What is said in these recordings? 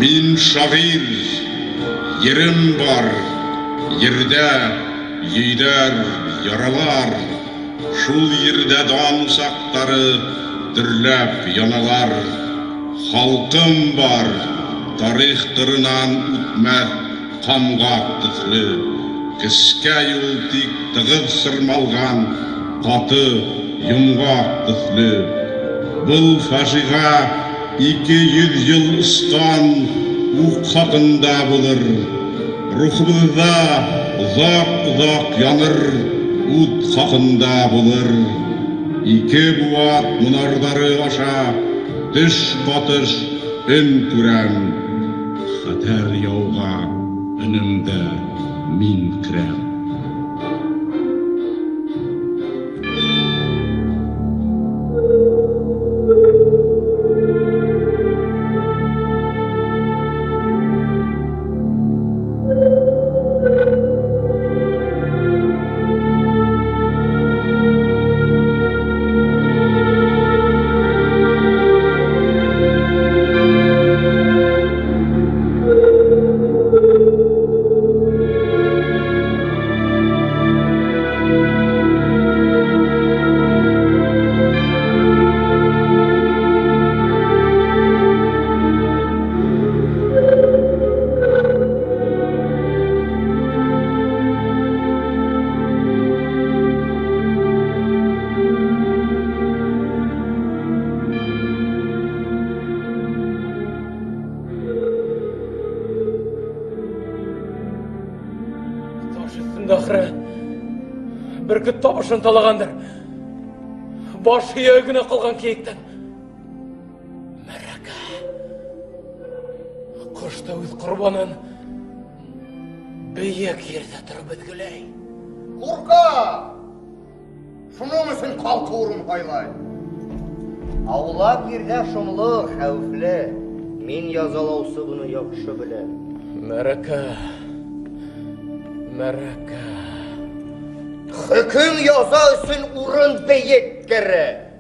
Min şagir, yerim var, yerde yider yaralar. Şul yerde danusakları dirlep yanalar. Halkım var, tarih tırınan ütmez kamgak tıflı. Kıska yultik tığız sırmalgan katı yumgak tıflı. Bul faşiga 200 yıl ıskan uq hakkında bulur. Ruhumuzda uzak yanır ut hakkında bulur. İki buat mınarları aşa düş katış ün türen. Xatar yauğa önümde min kirem. Bir küt tapışын talağandır. Başı yögüne kılgan keyikten. Məraka. Kuşta öz kurbanın büyük yerde durup ötküley. Kurka! Şunun için kalkı uğrum haylay. Avlak yerde şumlu, xavfli. Min yazalausı bunu yakışı bile. Məraka. Məraka. Hüküm yaza için urun beyek gere.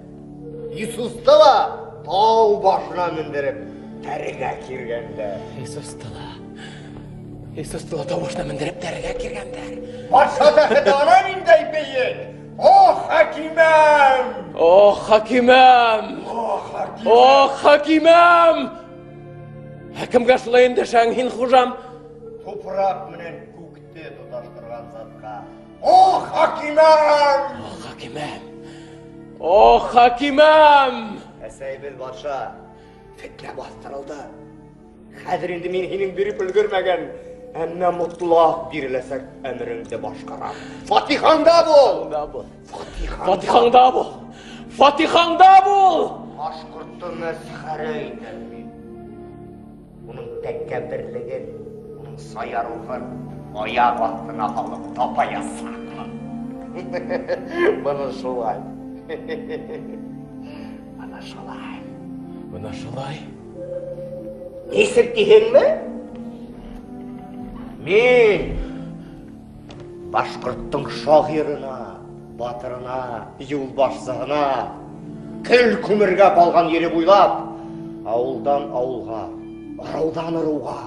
Yusustala tağ başına mindirip terige kirgende. Yusustala tağ başına mindirip terige kirgende. Başa da hıdana mindey beyek. Oh hakimem! Oh hakimem! Oh hakimem! Hakim gaşlayın deşen hin hujam. Toprak minen kukte tutaştırgan zatka. Oh hakimem! Oh hakimem! Oh hakimem! Eseybil başa, fitne bastırıldı. Hadir indi min hinin birip ülgürmegen, emme mutlulaq birlesek emrinde başkaram. Fatihanda bul! Fatihanda bul! Fatihanda bul! Başkurttu mesxere eder mi? Bunun tekkebirligin, bunun sayarılığın ayak altına alıp tapaya saklı. Bana şolay. Bana şolay. Bana şolay. Esir dihin mi? Min Başkurt'un şahirina, batırına, yulbaşsığına, kül kümürge balgan yeri buylap, avuldan avulga, ıraudan ırauga,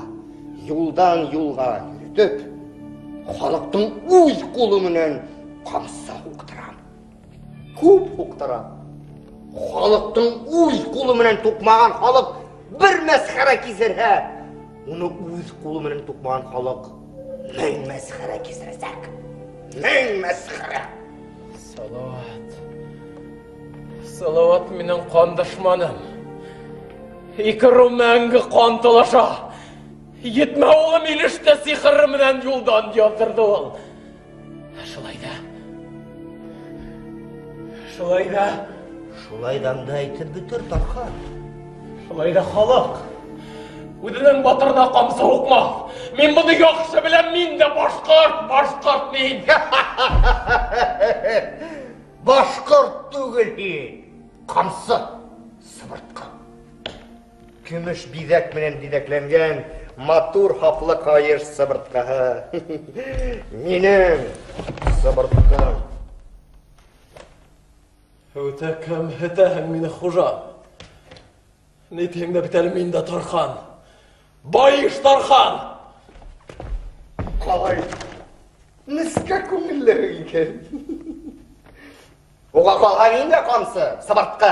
yuldan yulga yürütüp, xalықтың өз қолымынан қамса уқтырам. Көп уқтырам. Xalықтың өз қолымынан тоқмаған халық бір мәсхара кезерге, оны өз қолымынан тоқмаған халық мың мәсхара кезерсек. Мың мәсхара. Салават. Салават менің қан дұшманым. Икіру мәңгі қан талаша. Етме оғым елішті сиқырымынан жолдан яздырды ол. Шылайда. Шылайда. Шылайдамды айтып бүтір Тархан. Шылайда халық. Өдінің батырына қамса оқмақ. Мен бұны яқшы білем, мен де башқарт мен. Башқарт түгіл қамсы сыбыртқы. Күміш бидек менен дидекленген матур хаплы қайыр сыбыртқаһы. Менің сыбыртқым. Байыштархан! Қалай? Ніске көңілері екен? Оға қалған енді қамсы, сабартқа.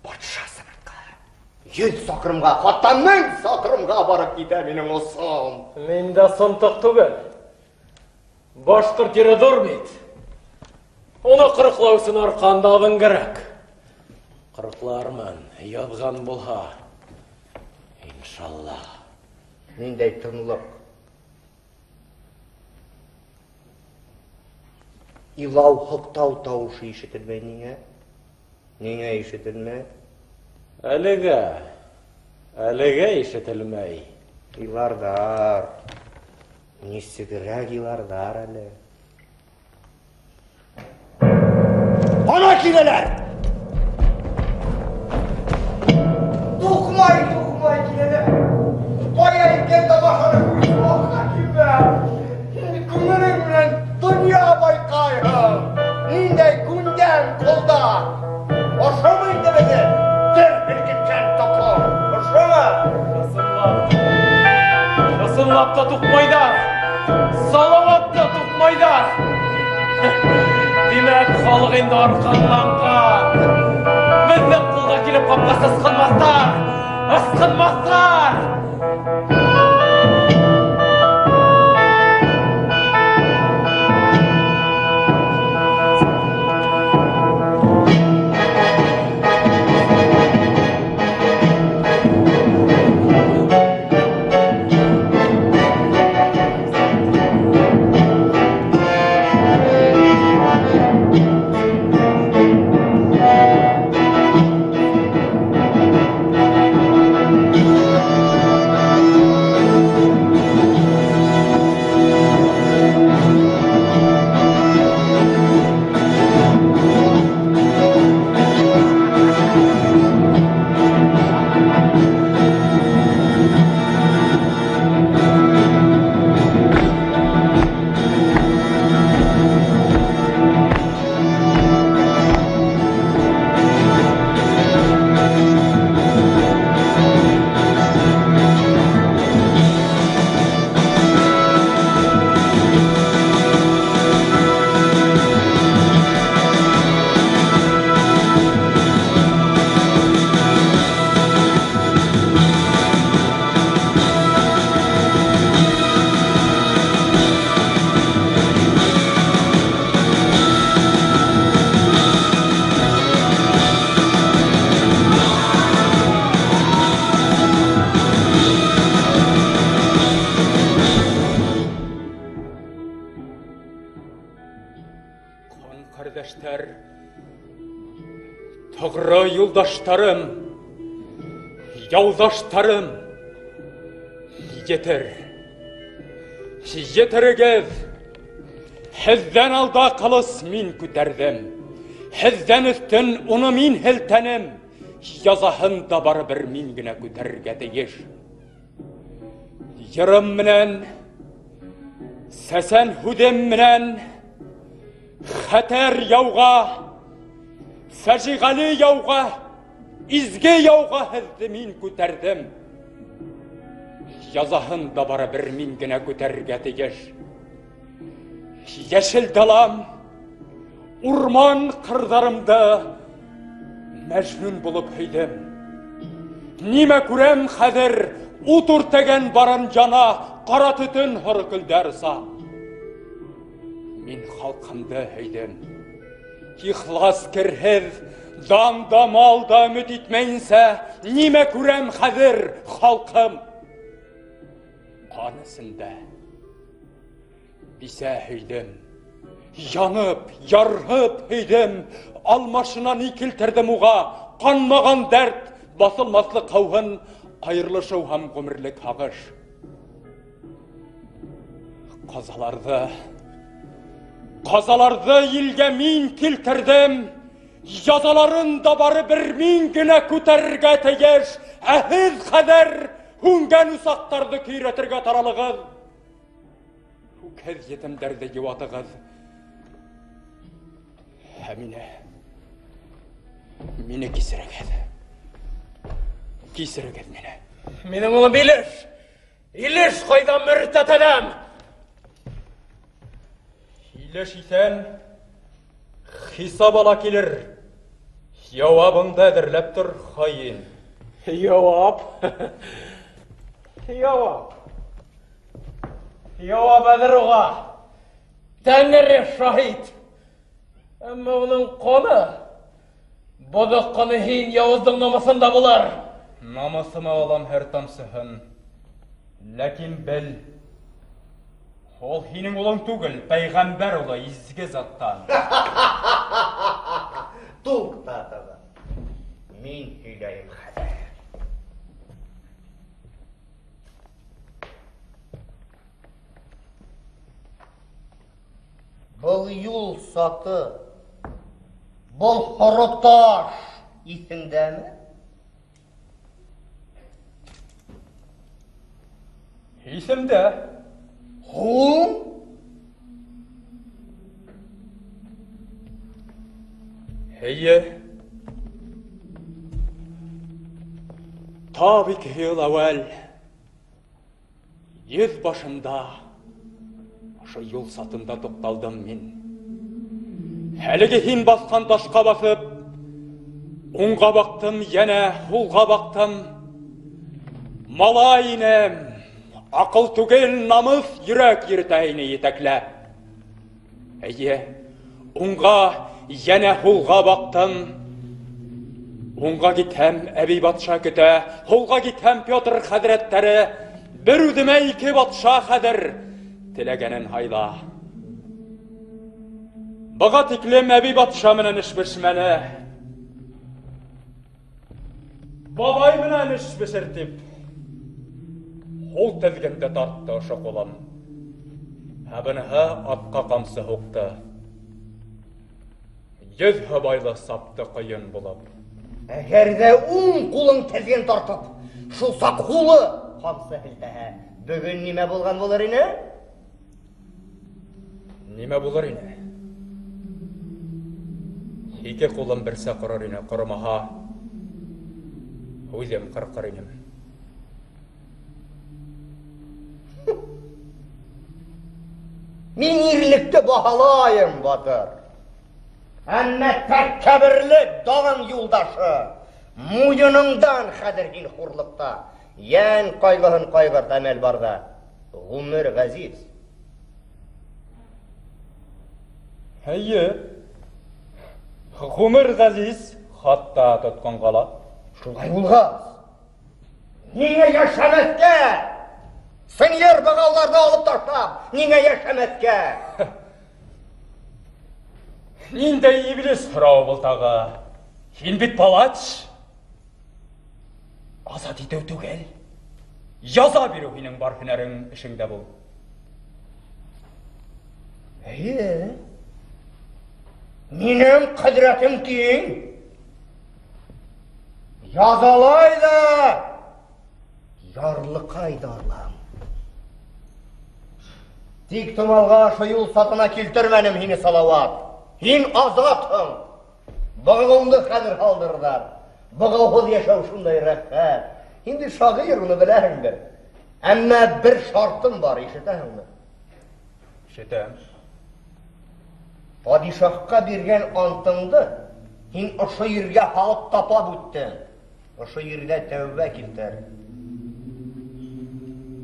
Патша сабартқа. 100 сақырымға, қатта 1000 сақырымға барып кете менің осым. Мен де сонтық түгіл. Башқұрт ері дұрмет. Оны қырықлаусын арқандадың керек. Қырықлармын, ядған болға. Иншалла. Нендей тынлық. Илау хықтау тауышы ешітілме неге? Неге ешітілме? Әліге ешітілмей. Илардар. Несігірәк илардар әлі. Ана келелер! Тұқмай келелер! Бая екен табақаны көз уақына келбе! Күмірің мен дүния байқайым! Нендей күнден қолда! Ошамын демеді! Дір біргіткен тұқым! Ошамы! Жасынлап та тұқмайдар! Саламат та тұқмайдар! Демек халық енді арқанланған! Біздің қолға келіп қапқасы ысқынмастар! Ысқынмастар! Kardeşler, tağra yoldaşlarım, yoldaşlarım, yeter. Yetergez, hizden alda kalıs min küterdim. Hizden üstün onu min hiltenim, yazahın da bar bir min güne küterge deyiş. Yarım minen, sesen hudem minen, Xatar yauğa, facigali yauğa, izge yauğa hizdi min küterdim. Yazahın da bara bir min güne küterge deyiş. Yeşil dalam, urman kırdarımda mecnun bulup heydim. Nime kurem hadir, uturtegen baran cana, qara tütün hırkıldarsa. Min halkımda heydim. İhlas kirhiz, danda malda ümit etmeyinse, nime kurem hadir halkım. Kanısında bize heydim. Yanıp, yarhıp heydim. Almaşına nikiltirdim uğa, kanmağan dert, basılmaslı kavhın, ayrılışı ham gömürlük hağış. Qazalarda ilge min kiltirdim, yazaların da barı bir min güne küterge tegeş, əhiz xədər, hüngen usaqtardı kiyretirge taralığız. Bu kez yetimderde yivatığız. Mine kisirigez mine. Менің ұлым Илеш қайдан мөртет адам. Илеш исән, хисап ала килер. Явабыңды әзірләп тұр, хайын. Явап. Явап әзір оға. Тәңірі шахид. Әмі оның қоны. Бұдық қоны хейін Яуыздың намысында болар. Намысыма алам әр тамсыхын. Ләкин біл, ол хинің олың түгіл, пәйғамбар олы изге заттан. Туқтатығы. Мен үйлайым қадар. Бұл юл саты, бұл құрықташ есіңді ме? Есімді? Хұм? Хейе. Tabi ki yıl evvel, yüz başında, şu yol satında toqtaldım men. Həligi hin basqan taşqa basıp, onğa baktım, yine hulğa baktım. Malayinem, akıl tügel namız yürek yirtəyini yetekle. Eye, onğa yine hulğa baktım. Onğa githem Əbi Batşa kütə, hulğa githem Pyotr Həzrətləri, bir üdümə iki Batşa Hədir, tiləgənin hayla. Bağa tiklim Əbi Batşa minen iş biçməni. Babay minen iş biçirtip, hol tezgende tarttı uşaq olam. Həbinə atqa qamsı huqdı. Yüz höbaylı saptı qıyın bulub. Әгерде қолың тезген тартып, шулсақ қолы қамсы хілтәһә. Бүгін неме болған болар ине? Неме болар ине? Ике қолым бірсе құрар ине, құрымаға. Өзем қырқыр инем. Мен ерлікті бағалайым, Батыр. Әмі тәккәбірлі дағын юлдашы, мойыныңдан қадіргін құрлықта, ян қайлығын қайғырт әмәл барда, ғұмыр ғазиз. Әйе, ғұмыр ғазиз, қатта тұтқан қала. Шулай болғаз. Неге яшәмәскә? Сынер бағаларды алып таштап, неге яшәмәскә? Нинде ибіліс сұрау бұлтаға. Хин бит палач. Азат етеу түгел. Яза беру хинің бар хінәрің ішіңді бұл. Әйе, менің қыдыратым кейін. Язалайды, ярлықайды Аллам. Тек тұмалға шойыл сатына келтірмәнім хині салауат. Хин азатым. Бұғылыңды қадыр қалдырдар. Бұғылғыз яшау шундай рәхәт. Хинді шағыр ұны біләңдір. Әмі бір шартым бар, ешетәңді. Шетем. Падишаққа берген антыңды хин ұшы ерге халып тапап өттің. Ұшы ерге тәубә келтір.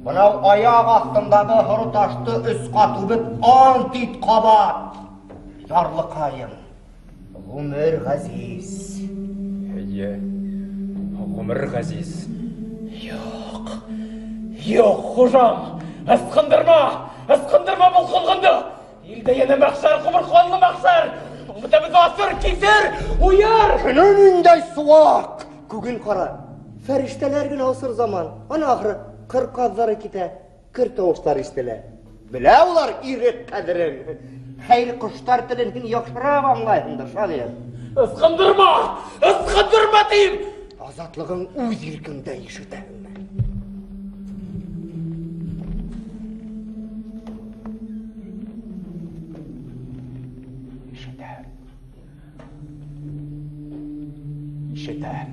Бұнау аяқ астындағы хұры ташты үс қату біт ант ит қабат. Ярлықайым, ғұмыр ғазиз. Әйе, ғұмыр ғазиз. Yok, hocam. Ысқындырма бұл қылғынды. Елді ені мақсар, құмыр қуанлы мақсар. Ұмытымыз асыр, кесір, ұяр. Күніндай суақ. Күгін қара. Фәриштелер күн асыр заман. Ана ақыры қыр қаздары кете, кір тоғыштар істелі. Біле олар ирет қадырын. Xeyri quşlar dilin yaxşıraq anlayında şadir. Isqındırma deyim. Azatlığın öz irkində işitəm. İşitəm.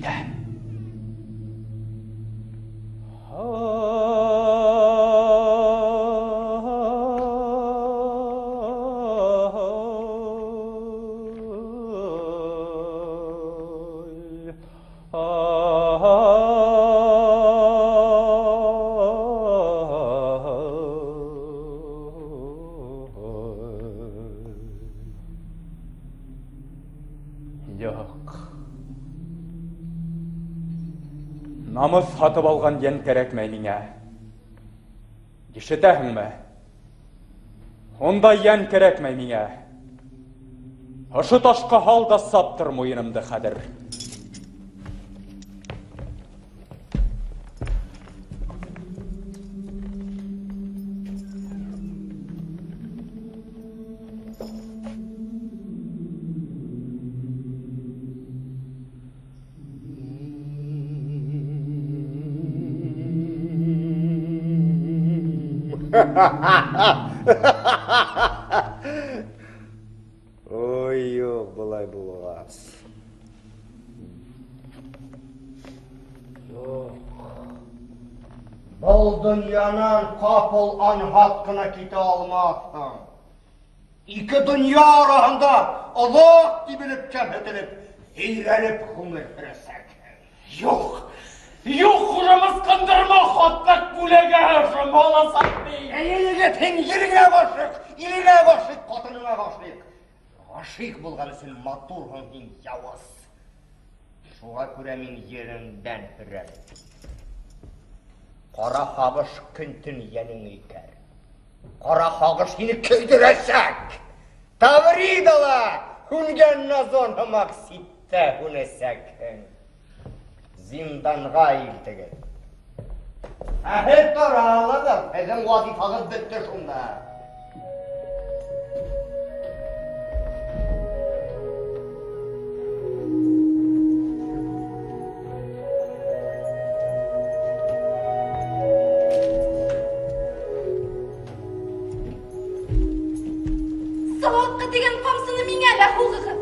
ите. Yok. Намыс сатып алған ен керекмей миңа. Ишетәһеңме? Онда ен керекмей миңа. Ошо ташка халда саптыр муйынымды хәдер. Ой, yok, былай булгас. Yok. Бұл дүниянан қапыл анхат кына ките алмассың. Ике дүния арасында ұлық дибилip кемітіліп, eğlenip хумыр біресек. Yok. Yok hurumuz kındırma hottak bulega şamala sakni. Eğilgetin yerine koşuk, iline koşuk, kotununa koşuk. Aşık bulgalı sen matur hın yavuz. Şuğa küre min yerinden hürem. Kara hağış küntün yenin iker. Kara hağış yini köydüresek. Tavri dala, hüngen nazon hımak sitte hünesek. Zindanğa iltigi. Hep doğraladım. Bizim vazifamız bitti şunda. Salatqa degan qamsini menga ala huquqi.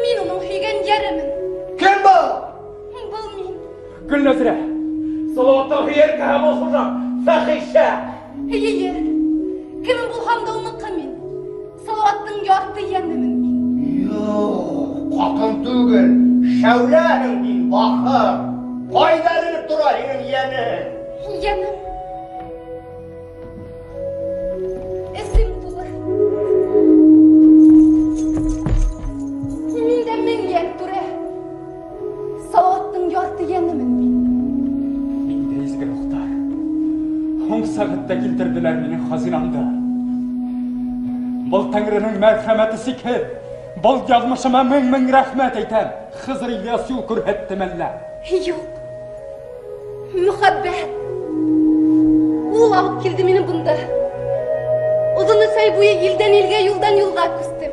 Men uning hiygan yarimin. Kim bu? Bu men. Gülnazire. Salavatın hıyerke hem olacak. Fahişe. Yer. Kimin bulhamda unuqa men. Salavatning yorti yanimin men. Yok, katın tügül. Şevlenin din bakır. Koylarını durar senin yenin. Yanim. Esim tula. Mende men yen tura. Salavatning yorti yanimin men. Minde izgi ruhtar. Hoң sağıtta kiltirdiler menin hazinamda. Бұл Tangrining merhameti sikir. Бұл yazmışıma min rahmet eytem. Hızır İlyas yol kürhetti menle. Yok. Muhabbet. Ул alıp keldi meni bunda. Uzun say boyu ilden ilge, yoldan yolga küstüm.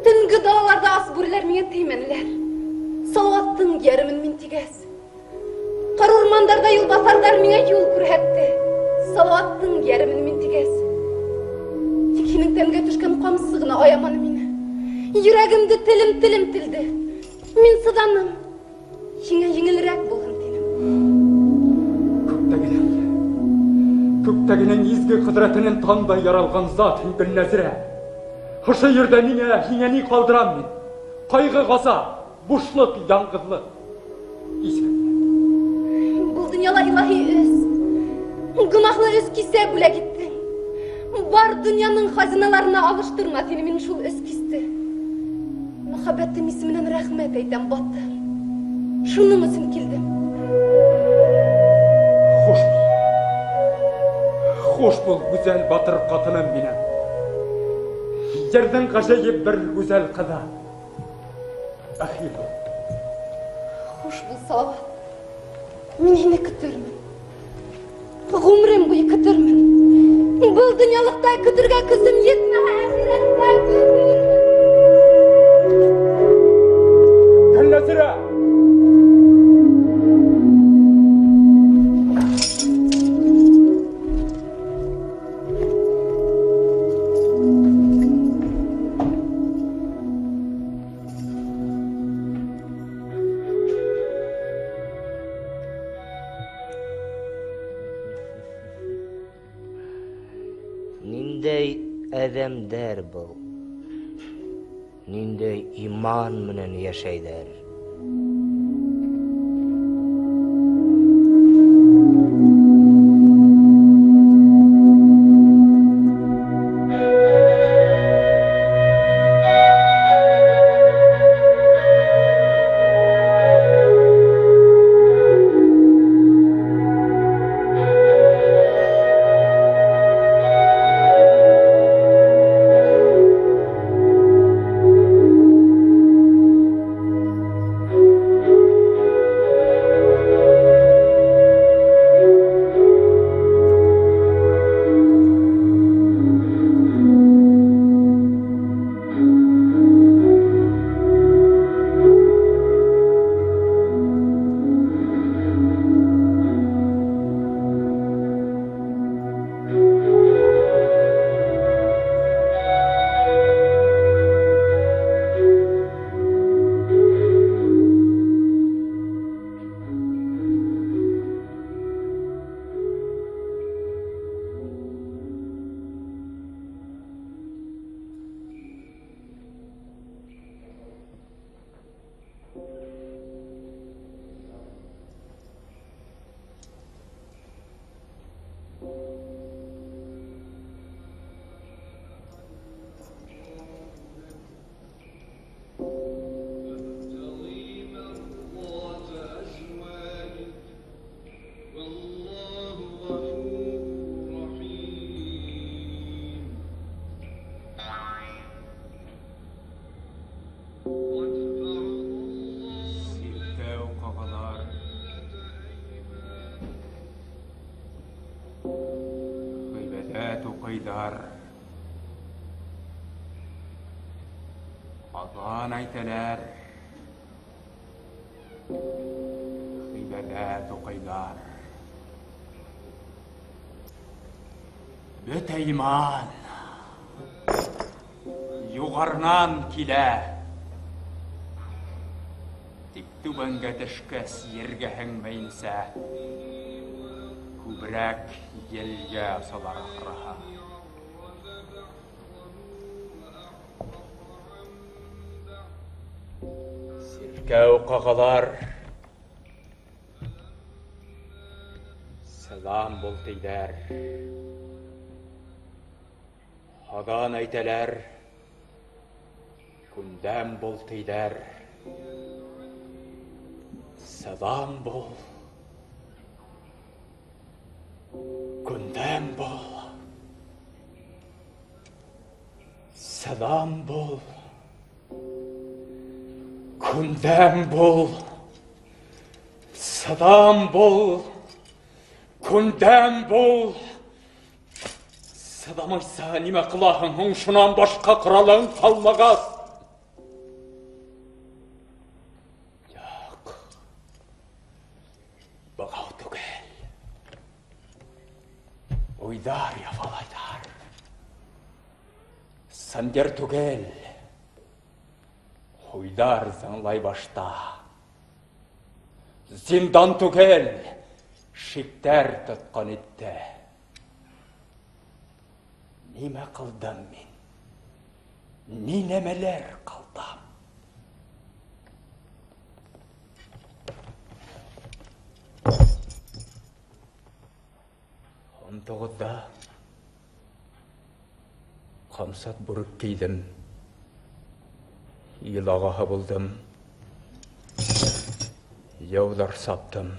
Tüngi dağlarda asburiler meni teymenler. Salavatın yerimin men tigez. Qar ormandarda yol basarlar meni yol kürhetti. Salavatın yerimin men tigez. Tikinin temge düşken qamsızığına ayamanı meni. Yüreğimde tilim tildi. Men sıdanım. Yengilirek bolğan tenim. Көктәгенең изге кыдратының тандай яралган зат Гөлназира. Ошо жерде миңа ни калдырам мен? Кайгы газа, бушлык, яңгызлык. Исән. Бұл дүнияла илаһи өз. Гынахлы өз кисе бүле гиттең. Бар дүнияның хазиналарына алыштырма сені мен шул өз кисте. Мөхәббәтем исеменнән рәхмәт әйтәм батты. Шуның өчен килдем. Hoş bul güzel batır katınım benim. Yerden gajayip bir güzel kıza. Ahir ol. Hoş bul Salavat. Мен сені күтөрмін. Ғұмрым бойы күтөрмін. Бұл дүниялықта күтірге күзім етме ахиретте күтөрмін. Gülnazira! Ниндей әдәмдәр бұл? Ниндей иман менән яшәйдәр? Adan ayteler, gıybedet okuylar. Böte iman, yugarnan kile. Tiktubanga teşkes yerge hengmeyinse, kubrak yelge salar ahraha. Sirkev qağalar, selam bol deyler. Hadan ayteler, gündem bol deyler. Selam bol, gündem bol. Selam bol. Gündem bol, sadam bol, gündem bol. Sadamaysa nime qılahın, şundan başqa qıralın qalmağaz. Yok, bağav tügel. Uydar yafalaydar. Sander tügel. Uydar zanlay başta. Zindan tügel, şikter tutkan etti. Nime kıldım min? Ninemeler kıldım? Onduğudda kamsat buruk giydim. Yılağaha buldum. Yavlar saptım.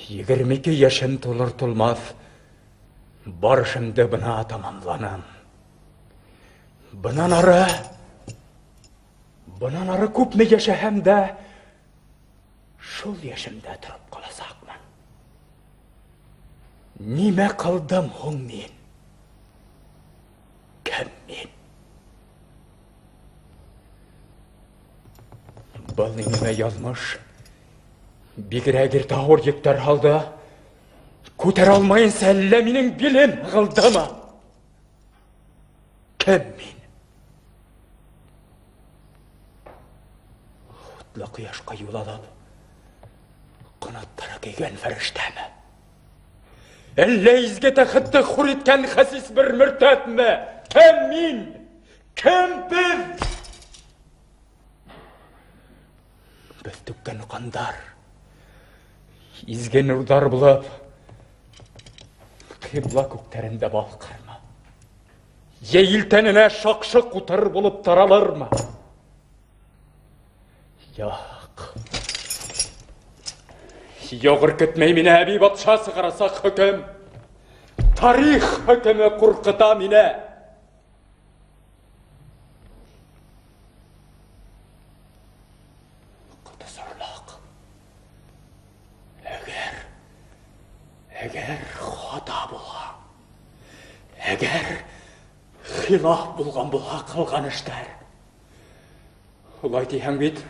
22 yaşım tolur tolmaz. Barışımda buna tamamlanam. Bundan arı köpme yaşaham da şol yaşımda durup kalasakman. Nime kıldım hon men? Kim men? Balınıma yazmış, bigiragir tağır yektar halda, köter almayın selleminin bilim gıldama. Kim men? Hutla kıyaşka yol alıp, qanattara keygen feriştemi. Әллә изгете хытты хур иткән хәсис бер мөртәтме? Кем мин? Кем без? Без түккән кандар. Изген урдар булып, кыбла күктәрендә балкырмы? Ел тәненә шакшы кутыр булып таралырмы? Юк. Йогыр көтмәй мине әби батша сығарасақ хөкім. Тарих хөкімі қурқыта мине. Құтысырлық. Әгер хата болға, әгер хилaf болған болға қылған іштер. Олай дейін бет,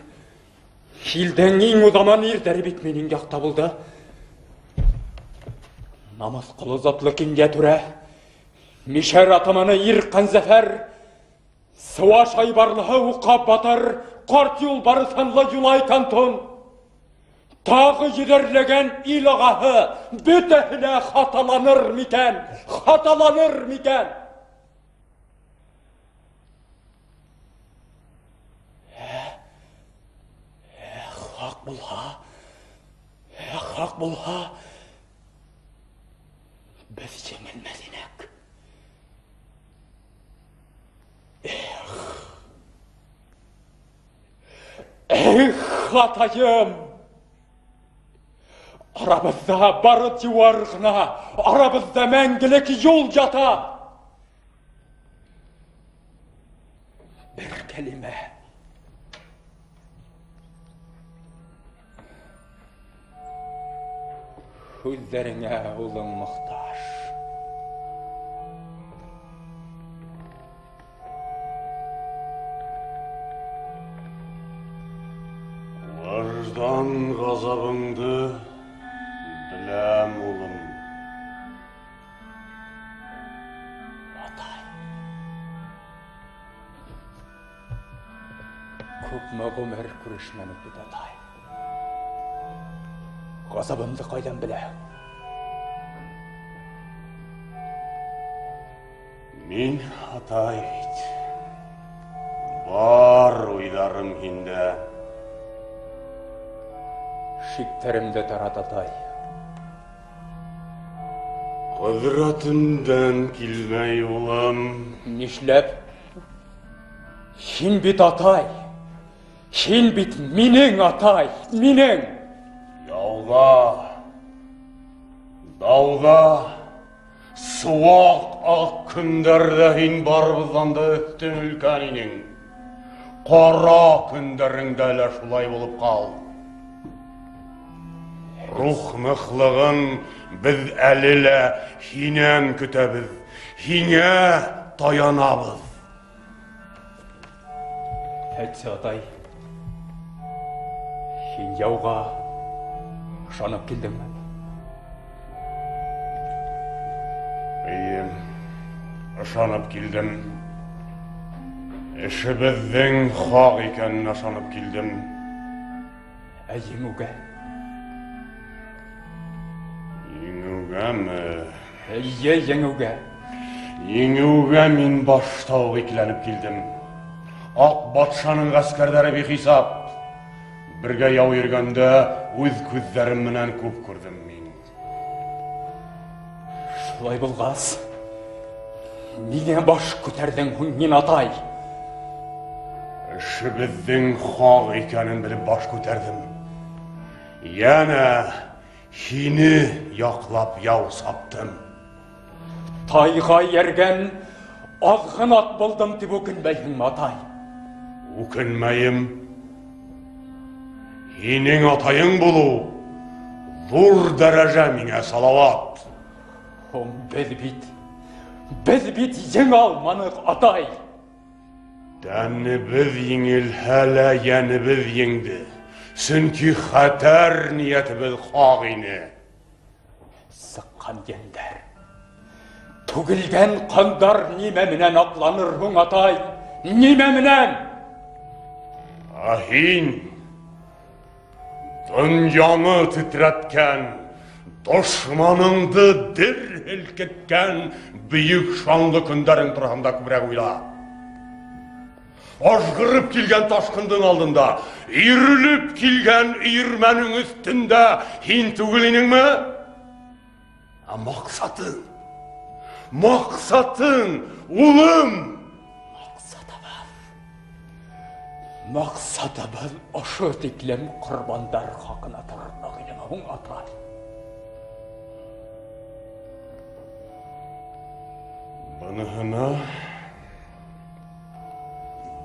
Хилден ең удаман ердері бит менің яқта болды. Намаз қылы затлы кенге түрі, Мишер атаманы ирқан зәфәр, Сыва шайбарлығы уқа батыр, Қарт юл бары санлы юлай кантон. Тағы едерлеген ил ағағы, Бөтәхілі хаталаныр мекен, Хаталаныр мекен. Хақ болға, біз жеңілмәз инек. Атайым! Арабызда бары тюарғына, арабызда мәңгілік yol жата. Бір кәлиме. Хүлдеріңе ұлың мұқтаж. Важдан ғазабыңды біләм ұлым. Атай. Көпме ғұмыр күрешменік бет атай. Ғазабымды қайдан біле? Мен атайт. Бар ойдарым хинде. Шиктерімді тарат атай. Құдратымдан келмей ұлым. Нишләп? Хин бит атай. Хин бит минең атай. Минең. Дауға, суақ ақ күндерді хин барбызданды өттің үлкәнінің. Қара күндеріңді әлі шулай болып қал. Рух мықлығын біз әлілі хинен күтәбіз, хине таянабыз. Әйтсе атай, хин яуға ышанып келдің бе? Eyim, ышанып келдім. Ішіміздің хақ екенін ышанып келдім. Еңуге? Еңуге ме? Еңуге. Еңуге мен баштауға екіленіп келдім. Ақ батшаның ғаскардары бейхисап. Бірге яу ергенде өз көздерім менен көп көрдім мен. Шулай болғас, неге баш көтердің мен атай? Ішіміздің хақ екенін біліп баш көтердім. Яна хини яқлап яу саптым. Тайға ерген азғын ат болдым деп өкінбейін атай. Өкінмейім. Хинің атайың болу, зор дәрәжә меңе салават. Біз бит ең алманық атай. Дәні біз еңіл әлі яны біз еңді. Сүнки қатар ниеті біз қағыны. Сыққан ендер, түгілген қандар неме менен апланыр ғың атай. Неме менен? Ахин, дүнияны тітреткен, Дошманыңды дерхел кеткен büyük şanlı күндерің тұрғанда көбірек ойла. Ажғырып келген ташқындың алдында, үйріліп келген үйірменің үстінде хин түгілінің ме? Мақсатың, улым! Мақсатыбыз ошы тиклем құрбандар хақына тұрарлығының оң ата. Бұнығына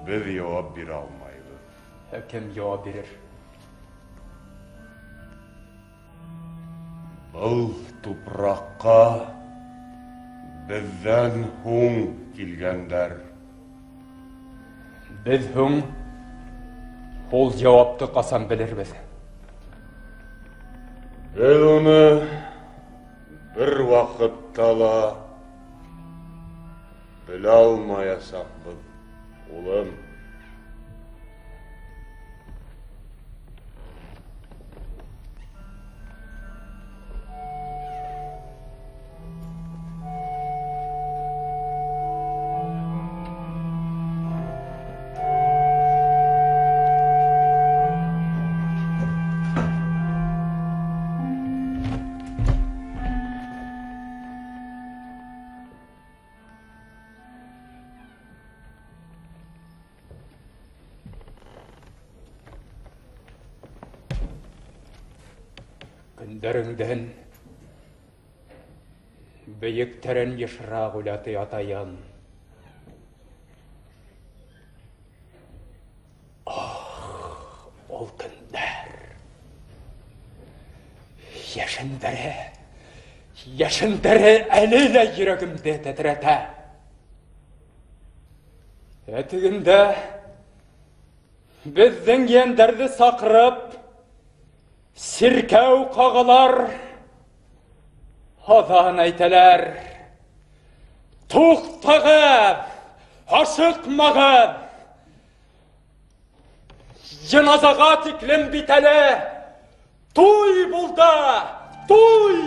biz cevap bir almayız. Kim cevap verir? Бұл тупраққа бізден хуң келгендер. Biz hün ол cevapты қасан білербіз. Біз оны бір вақыттала біле алмаясақпыз, улым. Күндеріңден бейіктерін ешірақ үләті атайын. Ол күндер ешіндері әлі жүрегімді тәтіреті. Әтігінде біздің ендерді сақырып, Sirkev қағылар, адан әйтелер, Туқтағып, ашықмағып, Жаназаға тіклім бітәлі, Туй бұлда, туй!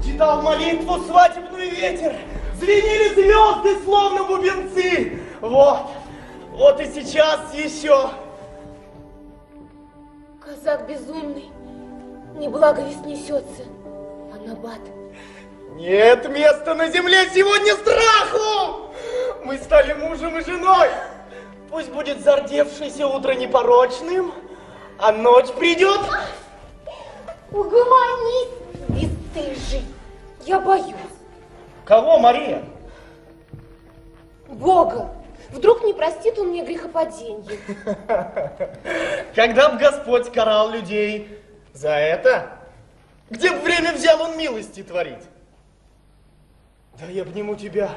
Читал молитву свадебную ветер, звенели звезды, словно бубенцы. Вот и сейчас еще. Казак безумный, неблаго весь несется, а набат. Нет места на земле сегодня страху! Мы стали мужем и женой. Пусть будет зардевшееся утро непорочным, а ночь придет. Угомонись, бесстыжий. Я боюсь. Кого, Мария? Бога. Вдруг не простит он мне грехопаденье. Когда б Господь карал людей за это, где б время взял он милости творить? Да я обниму тебя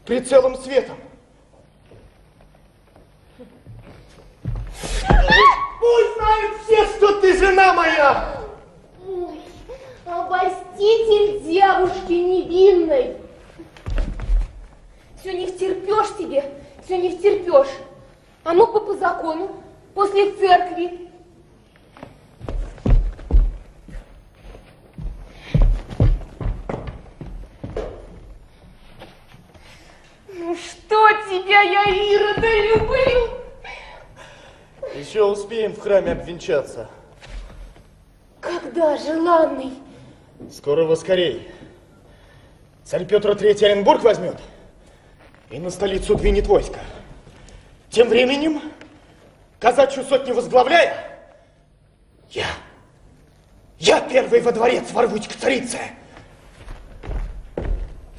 пред целым светом. Пусть знают все, что ты жена моя. Ой, обольститель девушки невинной. Все не втерпешь тебе, все не втерпешь. А мог бы по закону, после церкви. зря я Ирода люблю. Еще успеем в храме обвенчаться. Когда, желанный? Скоро воскорей. Царь Петр III Оренбург возьмет и на столицу двинет войско. Тем временем, казачью сотню возглавляя, я первый во дворец ворвусь к царице.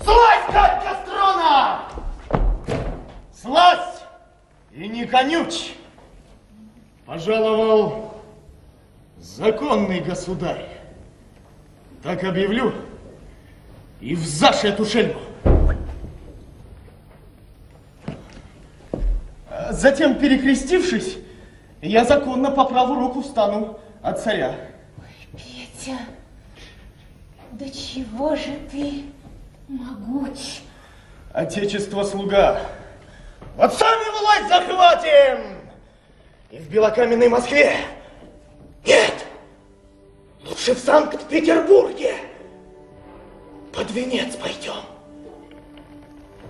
Слазь, Катька, с трона! Слазь и не конючь! Пожаловал законный государь. Так объявлю и в заши эту шельму. Затем, перекрестившись, я законно по правую руку встану от царя. Петя, да чего же ты могуч? Отечество слуга. Вот сами власть захватим! И в белокаменной Москве. Нет, лучше в Санкт-Петербурге. Под венец пойдем.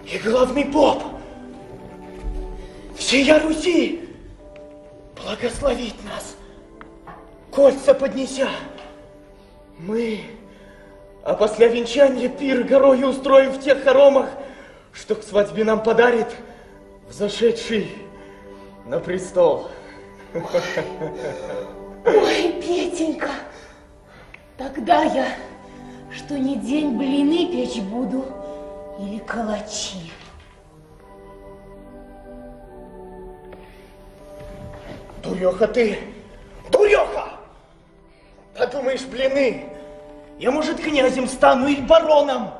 И главный поп всея Руси благословит нас, кольца поднеся. Мы, а после венчания пир горою устроим в тех хоромах, что к свадьбе нам подарит взошедший на престол. Ой, Петенька, тогда я, что ни день блины печь буду или калачи. Дуреха ты, дуреха! Подумаешь, блины, я, может, князем стану или бароном.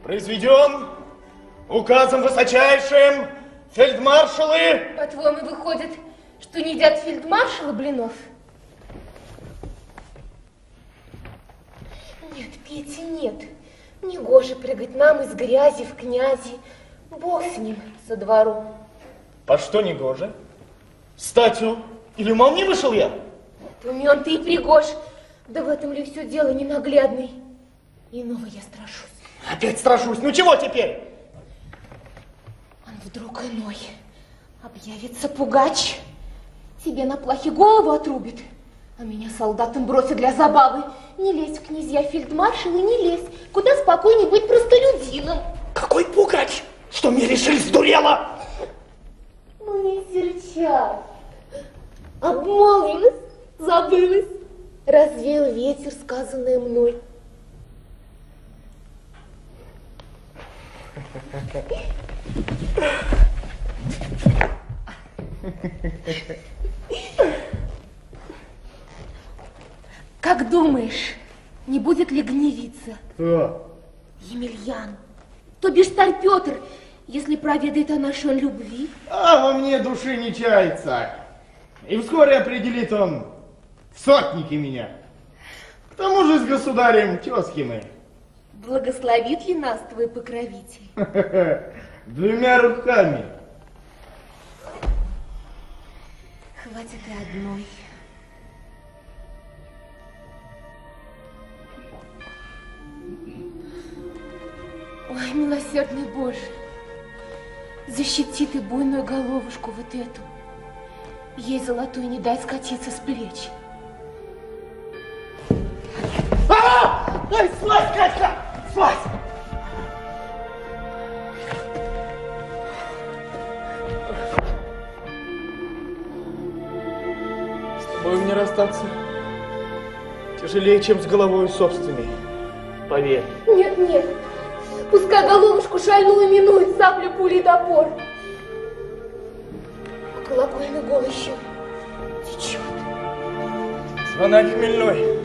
Произведен указом высочайшим фельдмаршалы. По-твоему, выходит, что не едят фельдмаршала блинов? Нет, Петя, нет. Негоже прыгать нам из грязи в князи. Бог с ним, со двору. По что негоже? Статью или умом не вышел я? Умен ты и пригож. Да в этом ли все дело, ненаглядный? Иного я страшусь. Опять страшусь. Ну чего теперь? Он вдруг иной. Объявится пугач. Тебе на плахе голову отрубит, а меня солдатам бросит для забавы. Не лезь в князья фельдмаршалы, не лезь. Куда спокойнее быть простолюдином. Какой пугач? Что мне решили, сдурела? Мой серчак. Обмолвилась, забылась. Развеял ветер, сказанное мной. Как думаешь, не будет ли гневиться? Кто? Емельян, то бишь царь Петр, если проведает о нашей любви? А во мне души не чается. И вскоре определит он в сотники меня. К тому же с государем тезки мы. Благословит ли нас твой покровитель? Двумя руками. Хватит и одной. Ой, милосердный Боже, защити ты буйную головушку вот эту. Ей золотую не дай скатиться с плеч. Ай, слазь, Катька! Слазь! С тобой мне расстаться тяжелее, чем с головой собственной. Поверь. Нет, нет. Пускай головушку шальную минует сапля, пули и топор. А колокольный гол еще течет. Звонарь хмельной.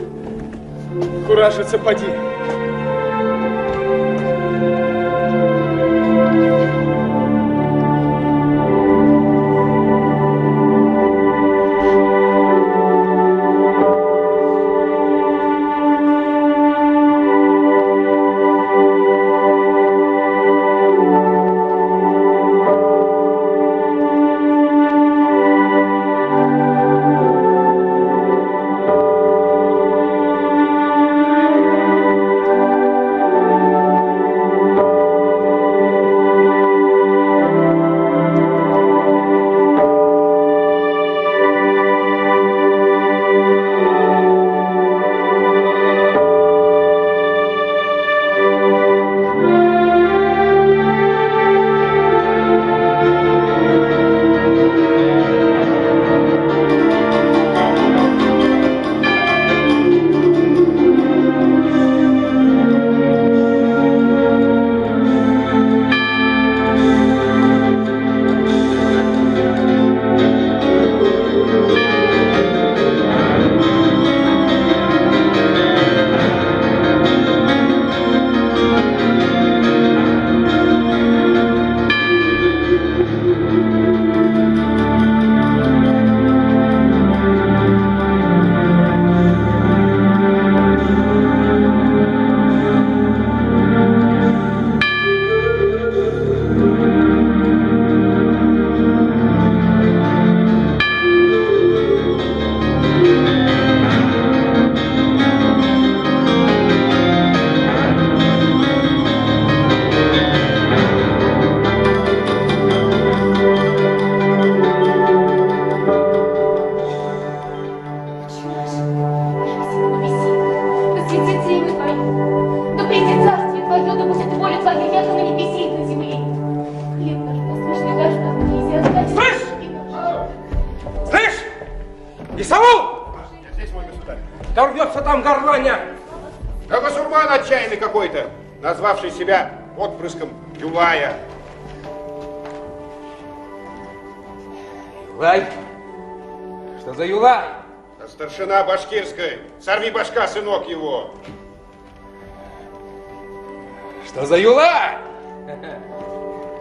Куражится, поди. Исаул! Здесь мой государь. Да рвется там горланя! Да басурман отчаянный какой-то, назвавший себя отпрыском Юлая. Юлай? Что за Юлай? Да старшина башкирской. Сорви башка, сынок его. Что за Юлай?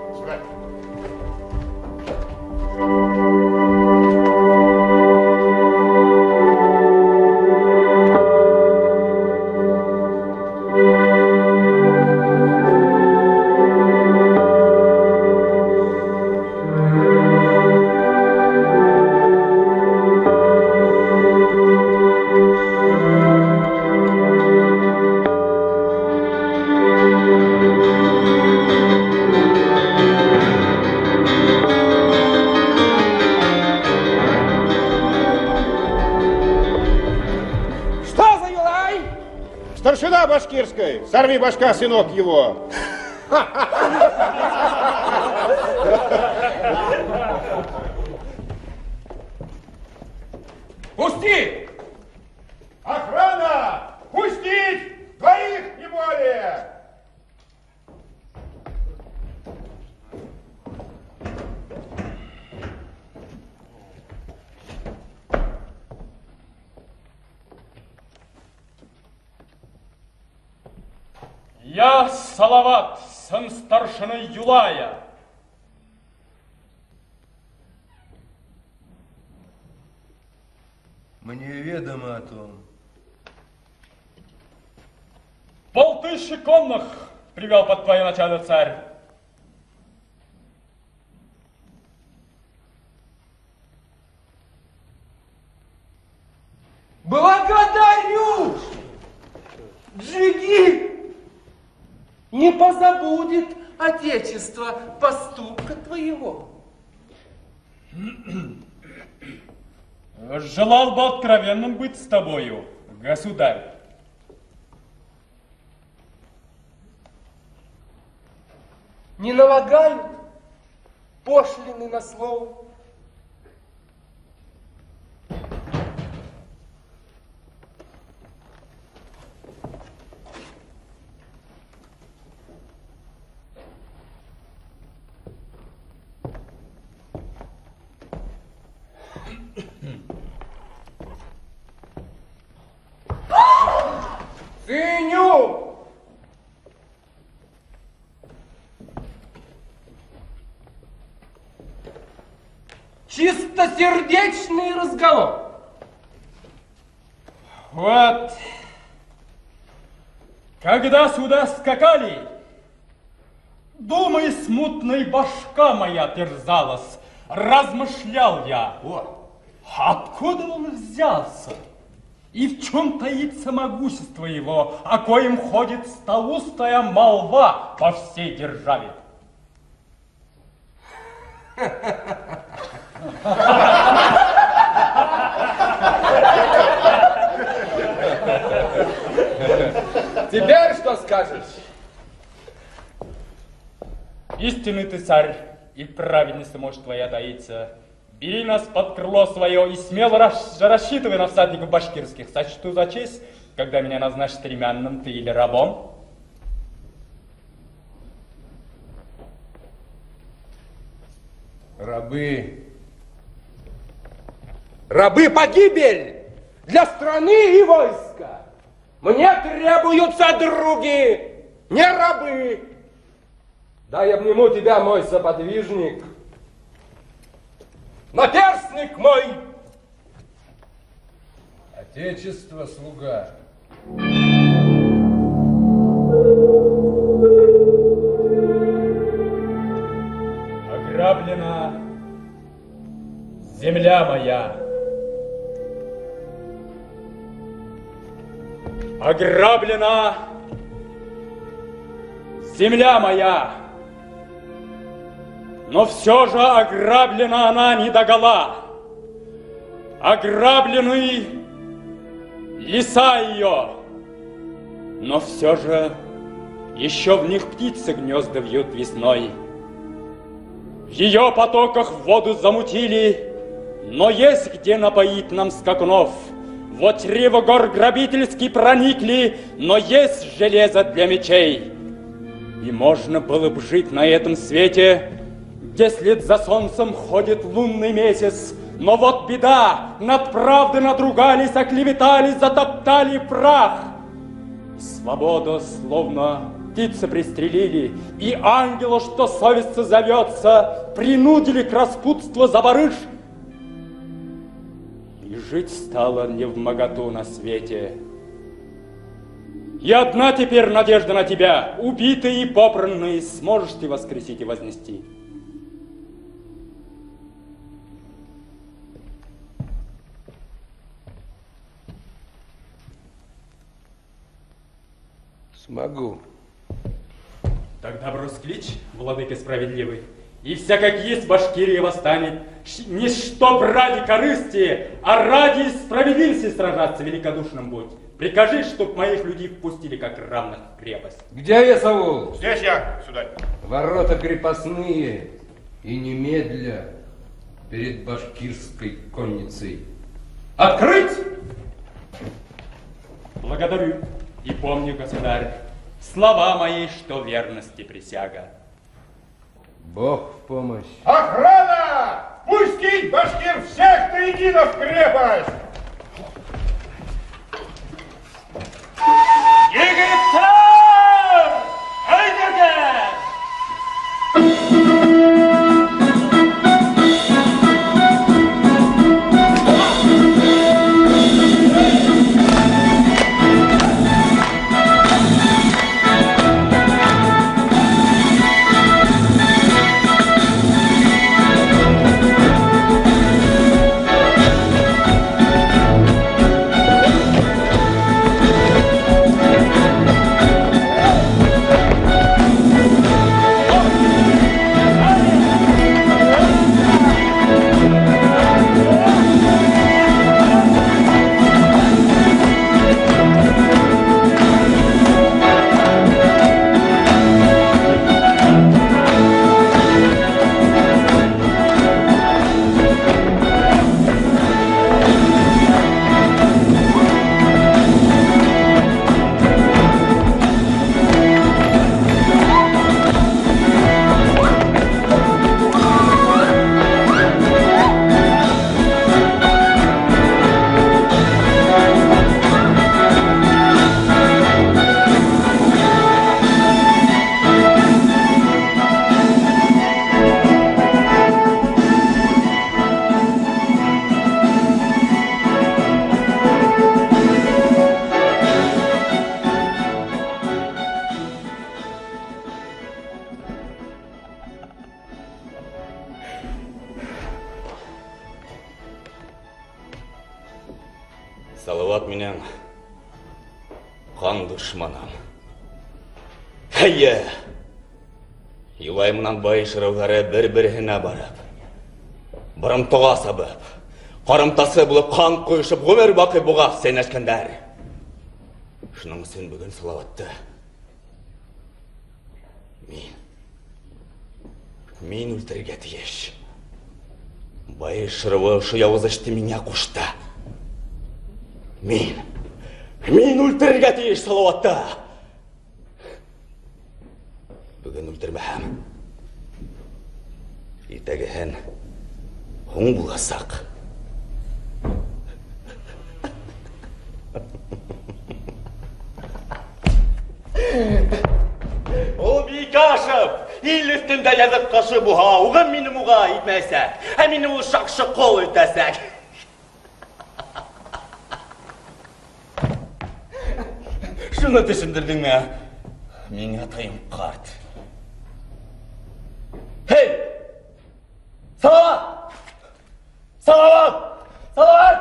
Государь. Старшина башкирской, сорви башка, сынок его. Пусти! Охрана! Пустить! Двоих, не более! Я Салават, сын старшины Юлая. Мне ведомо о том. 500 конных привел под твое начало царь. Благодарю! Джигит не позабудет Отечество поступка твоего. Желал бы откровенным быть с тобою, государь. Не налагают пошлины на слово. Ценю! Чистосердечный разговор. Вот, когда сюда скакали, думой смутной башка моя терзалась, размышлял я, откуда он взялся и в чем таится могущество его, о коем ходит столустая молва по всей державе. Теперь что скажешь? Истинный ты царь, и праведность может твоя таится. Бери нас под крыло свое и смело рассчитывай на всадников башкирских. Сочту за честь, когда меня назначат ремянным ты или рабом. Рабы. Рабы погибель для страны и войска. Мне требуются други, не рабы. Дай обниму тебя, мой соподвижник. Наперстник мой! Отечество, слуга. Ограблена земля моя. Ограблена земля моя. Но все же ограблена она не догола. Ограблены леса ее. Но все же еще в них птицы гнезда вьют весной. В ее потоках воду замутили Но есть где напоить нам скакунов. Вот чрево гор грабительски проникли, но есть железо для мечей. И можно было бы жить на этом свете, где след за солнцем ходит лунный месяц. Но вот беда, над правдой надругались, оклеветали, затоптали прах. Свободу словно птицы пристрелили, и ангела, что совестно зовется, принудили к распутству за барыш. И жить стало невмоготу на свете. И одна теперь надежда на тебя, убитый и попранный, сможешь ты воскресить и вознести. Смогу. Тогда брось клич, владыка справедливый, и вся как есть Башкирия восстанет, не чтоб ради корысти, а ради справедливости сражаться, великодушным будь. Прикажи, чтоб моих людей впустили как равных в крепость. Где Есаул? Здесь я, сударь. Ворота крепостные, и немедля перед башкирской конницей. Открыть! Благодарю и помню, государь, слова мои, что верности присяга. Бог в помощь. Охрана! Пустить башкир всех до едино в крепость! Египтян! Хайдерген! Салават менен қан дұшманам. Әйе! Илаймынан бай шыраулары бір-біріне барып, бұрымтыға сабып, қарымтасы болып қан қойшып, өмір бақи бұғап сен әшкендер. Шының сен бүгін салаватты. Мен өлтірге тиеш. Бай шырауы шу яузышты меня құшты. Мен өлтірге тиеш салаватты. Бүгін өлтірмәхем. Итәгіхен оң боласақ. О, Бейкашев! Ил üstünde yazık kaşı buha, uğun minim uğa itmesek, eminim ul şakşı kol ötesek. Şunu düşündürdün mü? Мен atayım kart. Hey! Salavat! Salavat! Salavat!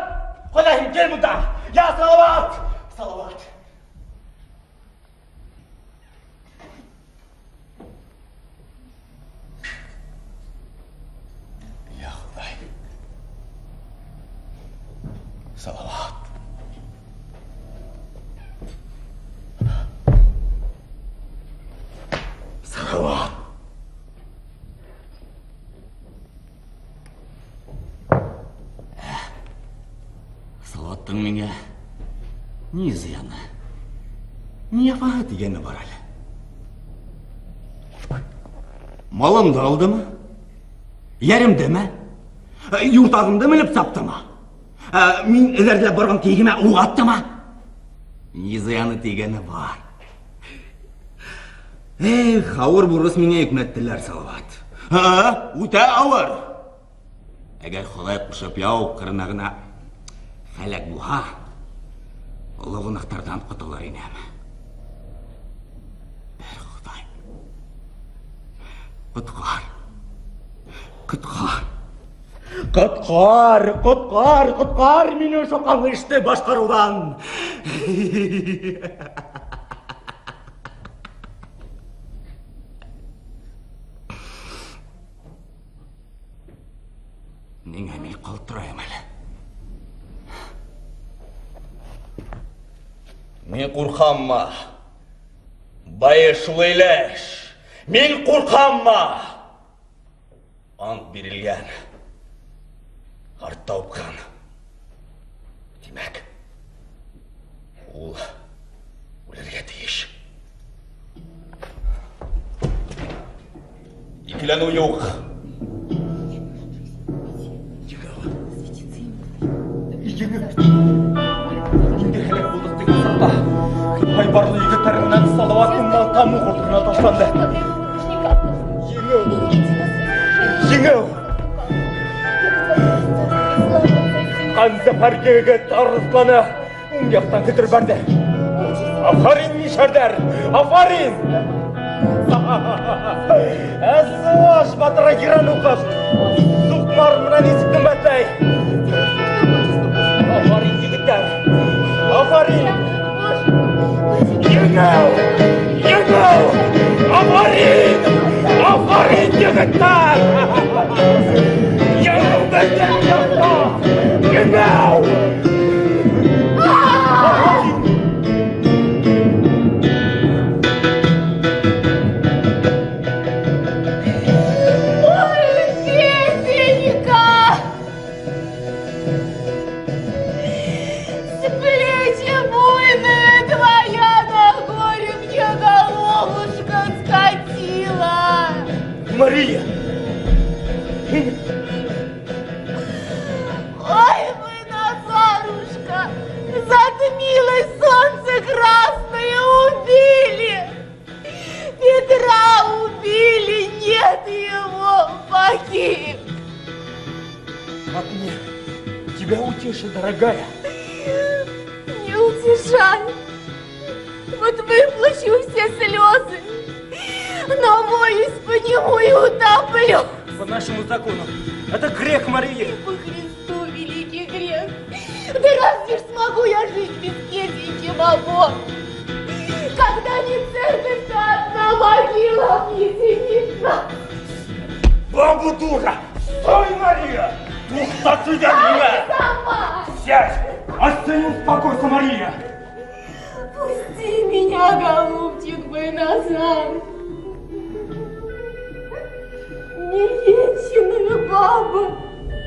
Kodayım gel buradan! Ya Salavat! Salavat! Ya Kodayım. Salavat! Salavat! Оттың меңе не зияны, не фаға дегені бар әлі. Малымды алды ма? Ерімді ме? Юртағымды мініп сапты ма? Мен ілерділі барған тегіме ұлғатты ма? Не зияны дегені бар. Ауыр бұрыс мене үкметтілер салават. Өте ауыр. Әгер Құдай құшып яу қырынағына хәләк бұға, ұлы ғынақтардан құтылар енем. Бір Құдай. Құтқар. Құтқар. Құтқар, құтқар, құтқар мені соққан ішті башқарудан. Мен әмел қалттырайым әлі. Мен қорқамма. Байыш ойлаш. Мен қорқамма. Ант берілген. Артта опқан. Демек, ол өлерге тиіш. Икілену жоқ. Енді хәлек болдық деген сақта. Айбарлы егіттерінен салаваттың малтамы құртығына ташланды. Жеңіл! Қанзапарге егіт арысланы оң яқтан кітір бәрді. Афарин мишардар! Афарин! Әсуаш батыра керан ұқып! Сұқмар мұнан есіктің бәтләй! Афарин егіттер! Афарин! Еңіл! Еңіл! Афарин! Афарин егіттер! Еңіл бәттен яқта! Еңіл! Мария! Ой, вы, Назарушка, затмилось солнце красное, убили! Петра убили, нет его, погиб! Как мне тебя утешить, дорогая? Не утешай! Вот выплачу все слезы, но моюсь по нему и утоплю. По нашему закону. Это грех, Мария. По Христу великий грех. Да разве ж смогу я жить без Петеньки богов? Когда не церковь, то одна могила мне сидится. Бабу дура! Стой, Мария! Тухта сюда меня! Сама! Сядь! Остынь, успокойся, Мария! Пусти меня, голубчик мой, Назар! Не вечная баба,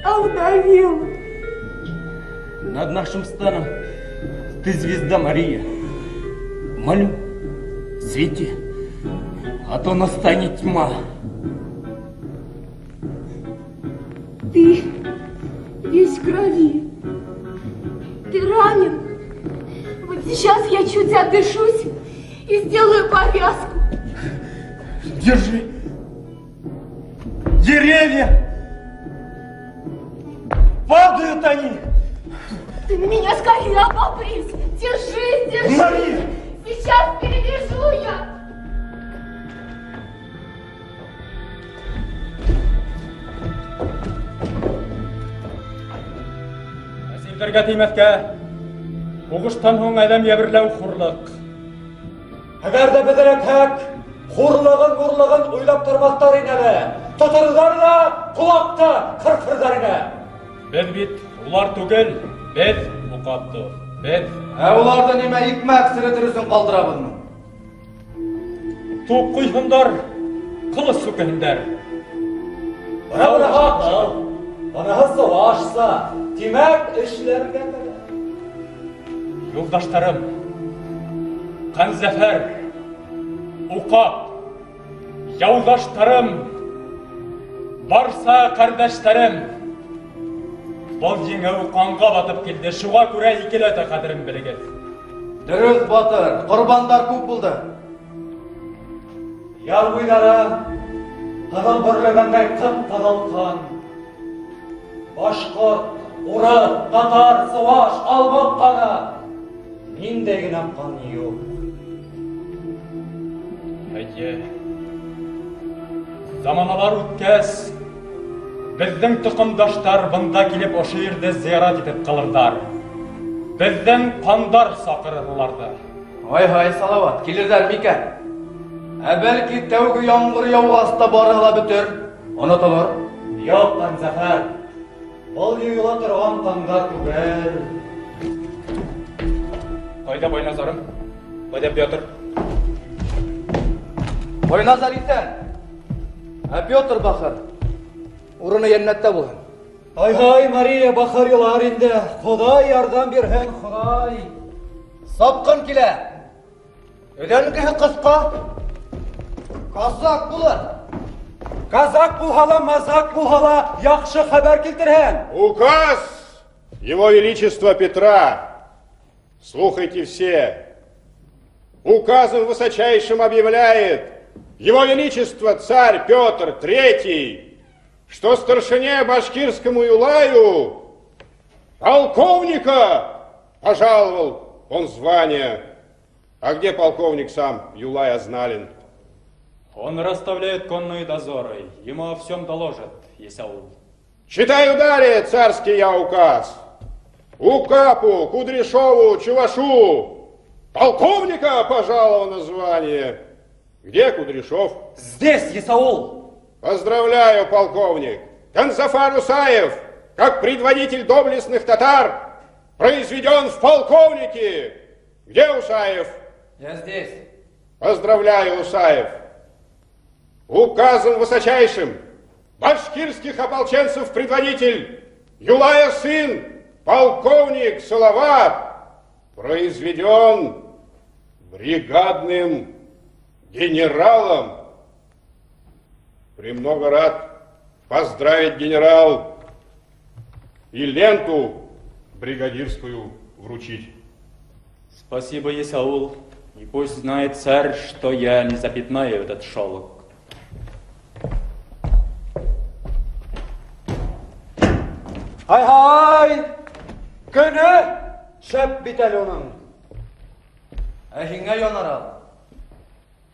а вдовела. Над нашим станом ты звезда, Мария. Молю, свети, а то настанет тьма. Ты весь в крови. Ты ранен. Вот сейчас я чуть отдышусь и сделаю повязку. Держи. Деревья! Падают они! Ты на меня скорее обопрись! Держись, держись! Мария! Сейчас перевяжу я! Әсилдерге тимәскә, уғыштан һуң әдәм яберләү хурлык. Әгәр дә беҙерәкһәк, хурлығын уйлап тормаҫтар ине әле. Тотырҙар да, ҡолаҡты ҡырҡырҙар ине. Беҙ бит улар түгел, беҙ уҡаттыҡ, беҙ. Уларҙы нимә икмәк серетер өсөн ҡалдырабыҙмы? Туп ҡуйһындар, ҡылыс сүкеһендәр. Бынаһы сыуашса, тимәк эшләргә кәрәк. Yoldaşlarım, Kanzafer, Ukap, yoldaşlarım, barsa kardeşlerim, бұл жеңіл қанға батып келді, шуға көре екелеті қадірін білігіз. Дұрыс батыр, құрбандар көп болды. Ял бұйлары, қызыл бүрлігіндей қып-қызыл Башқұрт, Урыс, Татар, Сываш, Албақ қаны. Мендегін қан yok. Әйе, заманалар өткәс, біздің тұқымдаштар бұнда келіп ошы ерді зиярат етіп қалырдар. Біздің қандар сақырырларды. Ой, салават, келірдер мекен. Әбәлки тәугі яңғыр яуғаста барыла бүтір. Ұнытылыр. Жоқ, Қанзафар. Бұл үйіла тұрған қандар түгел. Қайда Байназарым? Қайда Петр? Байназар итен. Петр Бахар. Урыны еннетте болын. Ай, Мария Бахарилар инде. Құдай ярдан берген, Құдай. Сапқын келе. Өденкігі қысқа. Қазақ болыр. Казак бұлғала, мазак бұлғала, яқшы хабар келтірген. Указ Его Величества Петра. Слухайте все. Указом высочайшим объявляет Его Величество царь Петр III, что старшине башкирскому Юлаю полковника пожаловал он звание. А где полковник сам? Юлай Азналин. Он расставляет конные дозоры, ему о всем доложат, Исаул. Читаю далее царский я указ. Укапу, Кудряшову, Чувашу полковника пожаловано звание. Где Кудряшов? Здесь, Исаул! Поздравляю, полковник! Канзафар Усаев, как предводитель доблестных татар, произведен в полковнике. Где Усаев? Я здесь. Поздравляю, Усаев! Указом высочайшим башкирских ополченцев предводитель Юлая сын, полковник Салават, произведен бригадным генералом. Премного рад поздравить, генерал, и ленту бригадирскую вручить. Спасибо, Исаул. И пусть знает царь, что я не запятнаю этот шелк. Hay! Күні шөп бітәл оның. Әхіңе янара.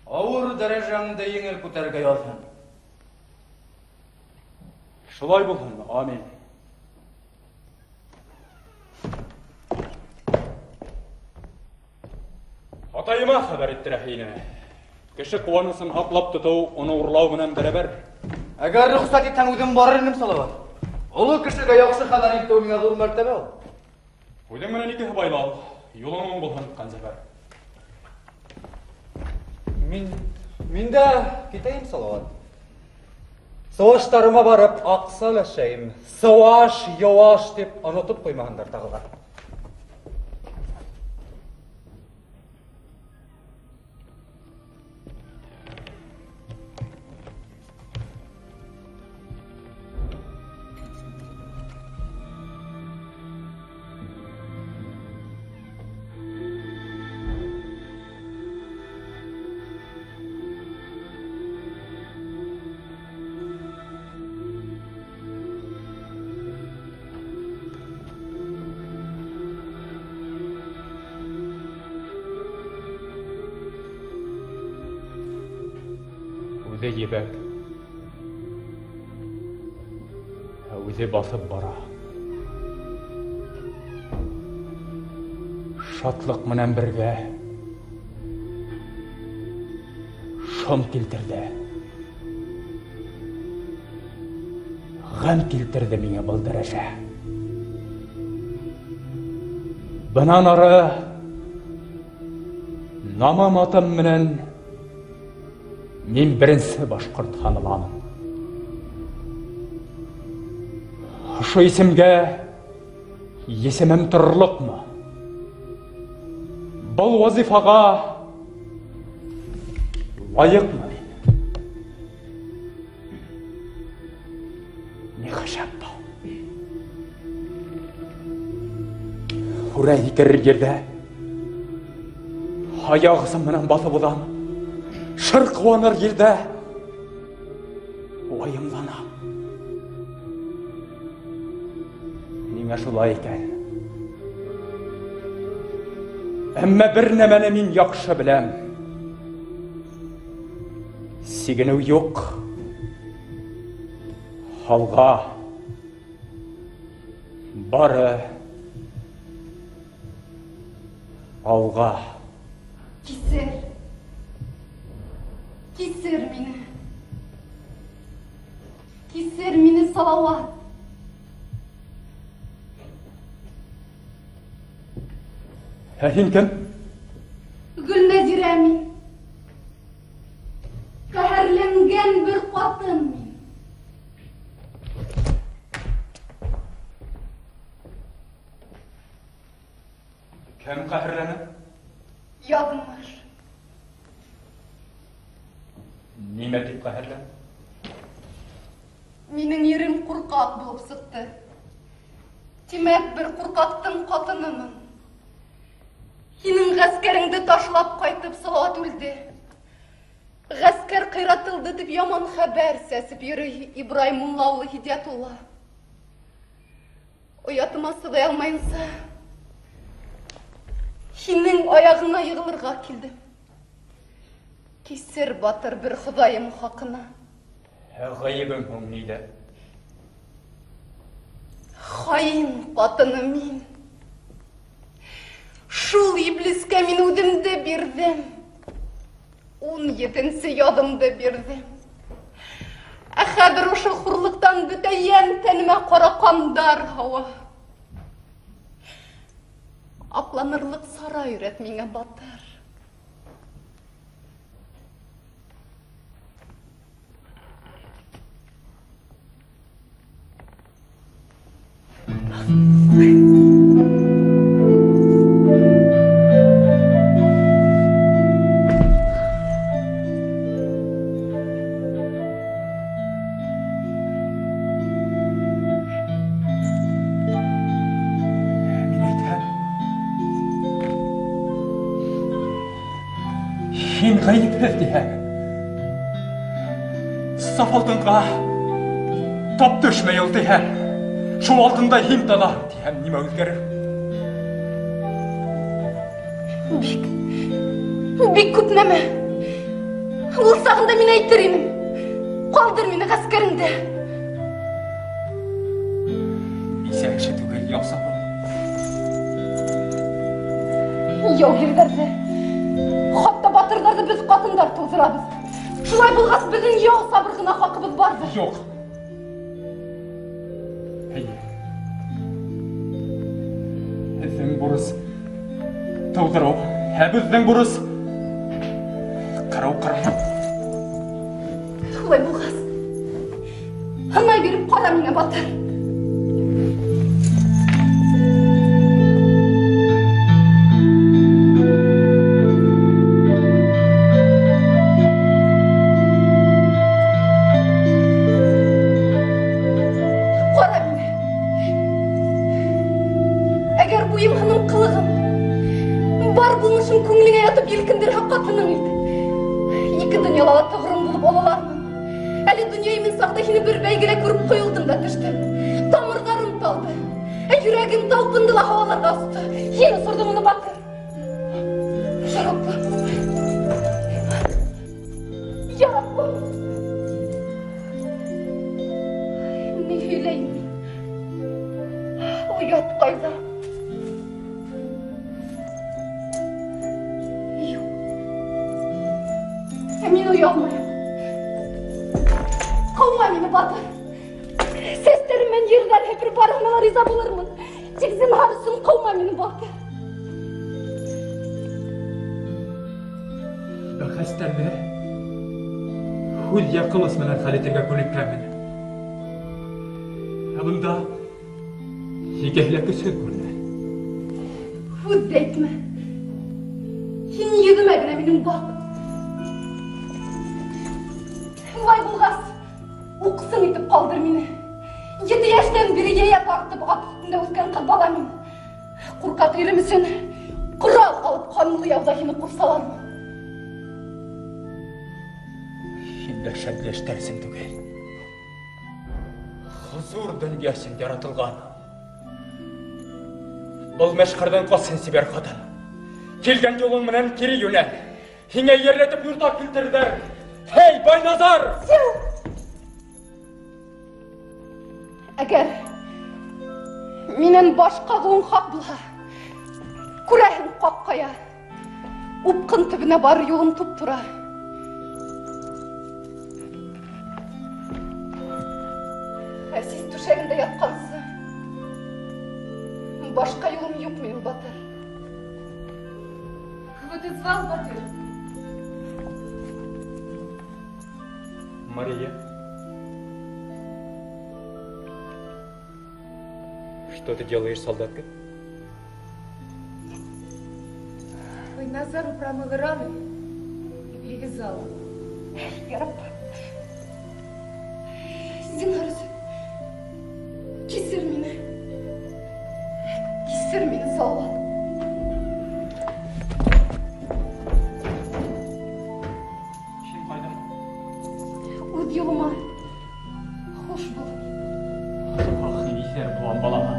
Ауыр дәрежеңді еңел көтерге язын. Шулай болсын, амин. Атайыма хабар еттір әхейіне. Кіші қуанысын хақлап тұтау, оны ұрлау менен бәрәбәр. Әгәр рұқсат еттен өден барыр інім салават. Олы кішіге яқшы хабар етті өміңе зор мәртебе ол. Өден менен екі байлау, юлының болған Қанзафар. Мен де кетейін салават. Сауаштарыма барып, ақсал әшейім. Сауаш, йауаш деп ұнытып қоймағандар тағылар. Өзе ебәк, өзе басып бара. Шатлық менен бірге шом келтірді. Ғам келтірді меңе бұл дәрәжә. Бұнан ары намам атым менен мен бірінші башқұрт ханыламын. Şu isimge есімім тұрлық мұ? Бұл вазифаға лайықмын. Не ғажап бұл. Хурай кірер жерде аяғысым менен басып ұдам. Шыр қуаныр жерде ойымлана. Неме шулай екен. Әмма бір нәмәне мен яқшы білем. Сигенеу yok. Алға бары алға. Кисер мені. Кисер мені салауат. Әйін кім? Гүлнәзира мин. Қәһәрленген бір қатын мин. Кім қәһәрләніп? Ядыңар. Неме деп қәһәрлән? Менің ерім қурқақ болып сықты. Демек бір қурқақтың қатынымын. Хинің ғаскәріңді ташлап қайтып салауат өлді. Ғаскәр қиратылды деп яман хәбәр сәсіп ері Ибраим Муллаулы Хидиятулла. Оятыма сыдай алмайынса, хинің аяғына йығылырға келдім. Кесер батыр бір Құдайым хақына. Ғайыбым hún нейді? Хайын қатыны мен. Шул иблиске мен үдімді бердім. 17-сі ядымды бердім. Әхәбір ұшы құрлықтан бүтәйен тәніме қарақандар хауа. Апланырлық сара үйрет меңе батыр. Хин ғайып әлдіғен. Саф алтынға тап төшмей өлдіғен. Шол алтында хин дала диян неме өзгерір? Бик көп нәме. Ол сағында мен әйтір енім. Қалдыр мені ғаскәріңді. Исәкші түгел яқса бұл. Яу елдерді. Қатта батырдарды біз қатындар тоздырабыз. Шулай болғас біздің яу сабырғына хақыбыз барды. Жоқ. Біздің бұрыс тоздырау. Біздің бұрыс қарау. Шулай болғас. Хынай беріп қара мені батыр. Елкіндер хаққатының еді. Екі дүниялала тұғырым болып олалармын. Әлі дүниеймен сақтахini бір бәйгіле көріп қойылдым да түштім. Тамырғарым талды. Жүрегім талпындыла хаваларға асты. Ені сұрды мұны батыр. Жараппы. Жараппы. Не үйлеймін? Ұят қайда. Мен ұялмайым. Қаума мені батыр. Сестеріммен ердар хепір барығына риза болармын. Тек зімхарысын қаума мені батыр. Бәқәстәнді хүл яқылыс менен қалетерге көліккәмін. Әбында егерләкі сөз көрді. Хүд дейтме. Хин едімәгіне менің бақ. Вай болғас, оқысын етіп қалдыр мені. 7 яштан бері ея тартып ат үстінде өскен қыз баламын. Қорқақ ерімісін құрал алып қанлы яуда хini құрсалармын. Хинді шәдлештәрсін түгел. Хuzur дүнгесін яратылған. Бұл мәшқардан қосын сібер қадан. Келген жолың менен кері юнәл. Хиңе ерлетіп юрта күлтірдір. Хей, Байназар! Әгер менен башқа ғуын қақ бұла, күрәхін қақ қая, ұпқын түбіне бар юғын тұп тұра. Әсіз түшегінде ятқансы, башқа юғым юқ мен батыр. Кого ты звал, батыр? Мария. Что ты делаешь, солдатка? Байназар промыл раны и перевязал. Яраппа. Зинарысы. Кесір мені салған. Шын қайдам? Өз еліма. Хош бол. Ах, несер бұлан балама.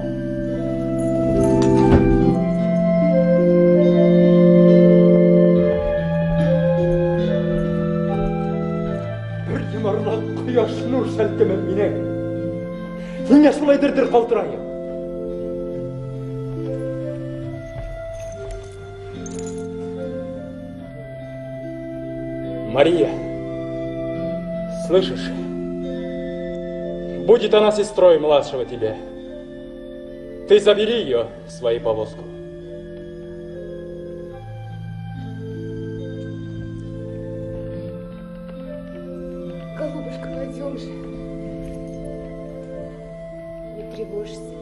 Бір емарлан құяш нұр сәлкемен менен. Неге солай дір-дір қалтырайым? Мария, слышишь? Будет она сестрой младшего тебя. Ты забери ее в свою повозку. Голубушка, пойдем же. Не тревожься.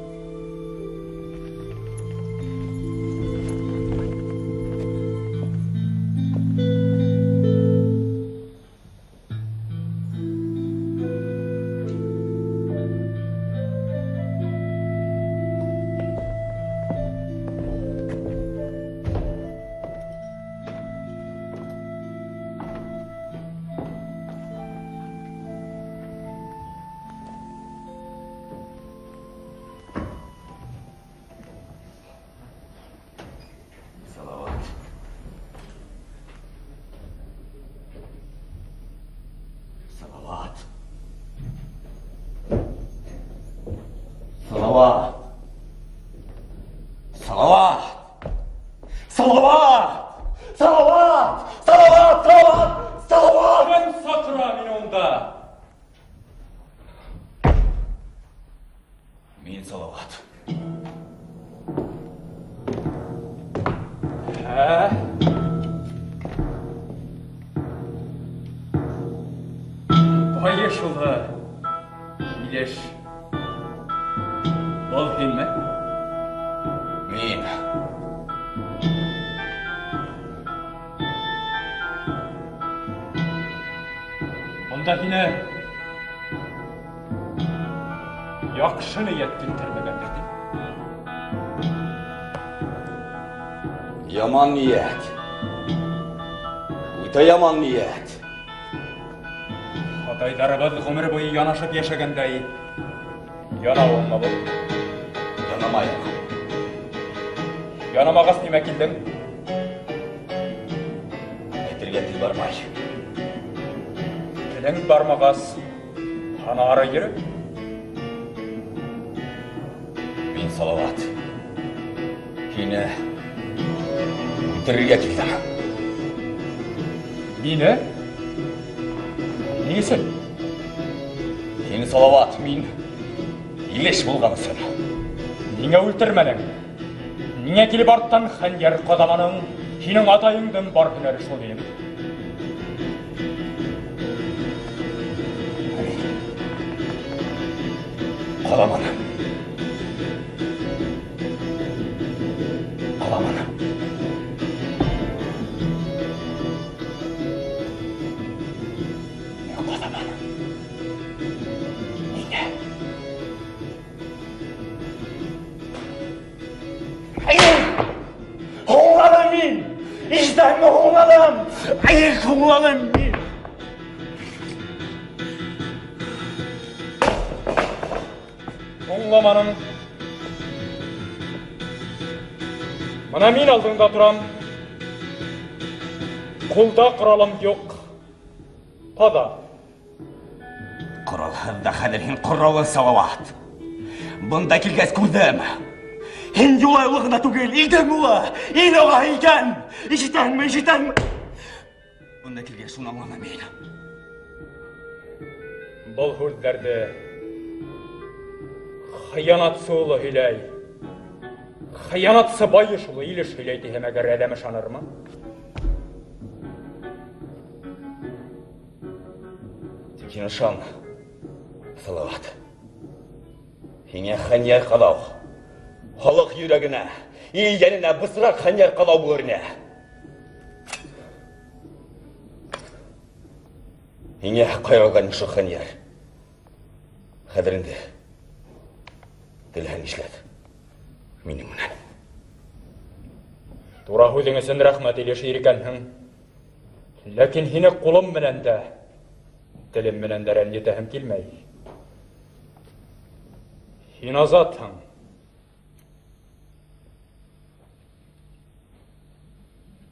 Yaman niyet. Өте яман niyet. Атайларыбыз ғұмыр бойы янашып яшагандай, янауың ма бұл? Янамайық. Янамағас неме келдің? Әйтілге тіл бармай. Тілің бармағас, қана ары ері? Мен Салауат. Хине өлтірілге келдім. Мені? Несін? Хине Салауат, мен елеш болғанысың. Неге өлтірменің? Неге келіп арттан хәндер қадаманың, хинің атайыңдың бар күнәрі шол дейім? Қадаманың. Iştayma oğlalım. Ayık oğlalım. Oğlamanın mana min aldığında duram. Kulda kuralım yok. Pada. Kurallarda kaderin kuralı salavat. Bunda kilgez kurdum. Hin yolaylığına tugel, ilden ula. İn oğa iken. İşiten mi? Bunda kilgez sunamana meyla. Бұл hürderde хыянатсылы hiley. Хыянатсы байышылы иліш hileydi hemeger edemi şanır mı? Tekin şan. Salavat. Hine hanyar qalav. Halıq yüreğine, iyenine bısırak hanyar qalav börüne. Hine qayragan şu hanyar. Kadirinde. Dilhan işledi. Mening bilan. Тура hüzüңесін рахмат илеш ерекенһің. Ләкин hine қолым менен дә, тілім менен дә рәнҗетәһем килмәй. Һин азатһың.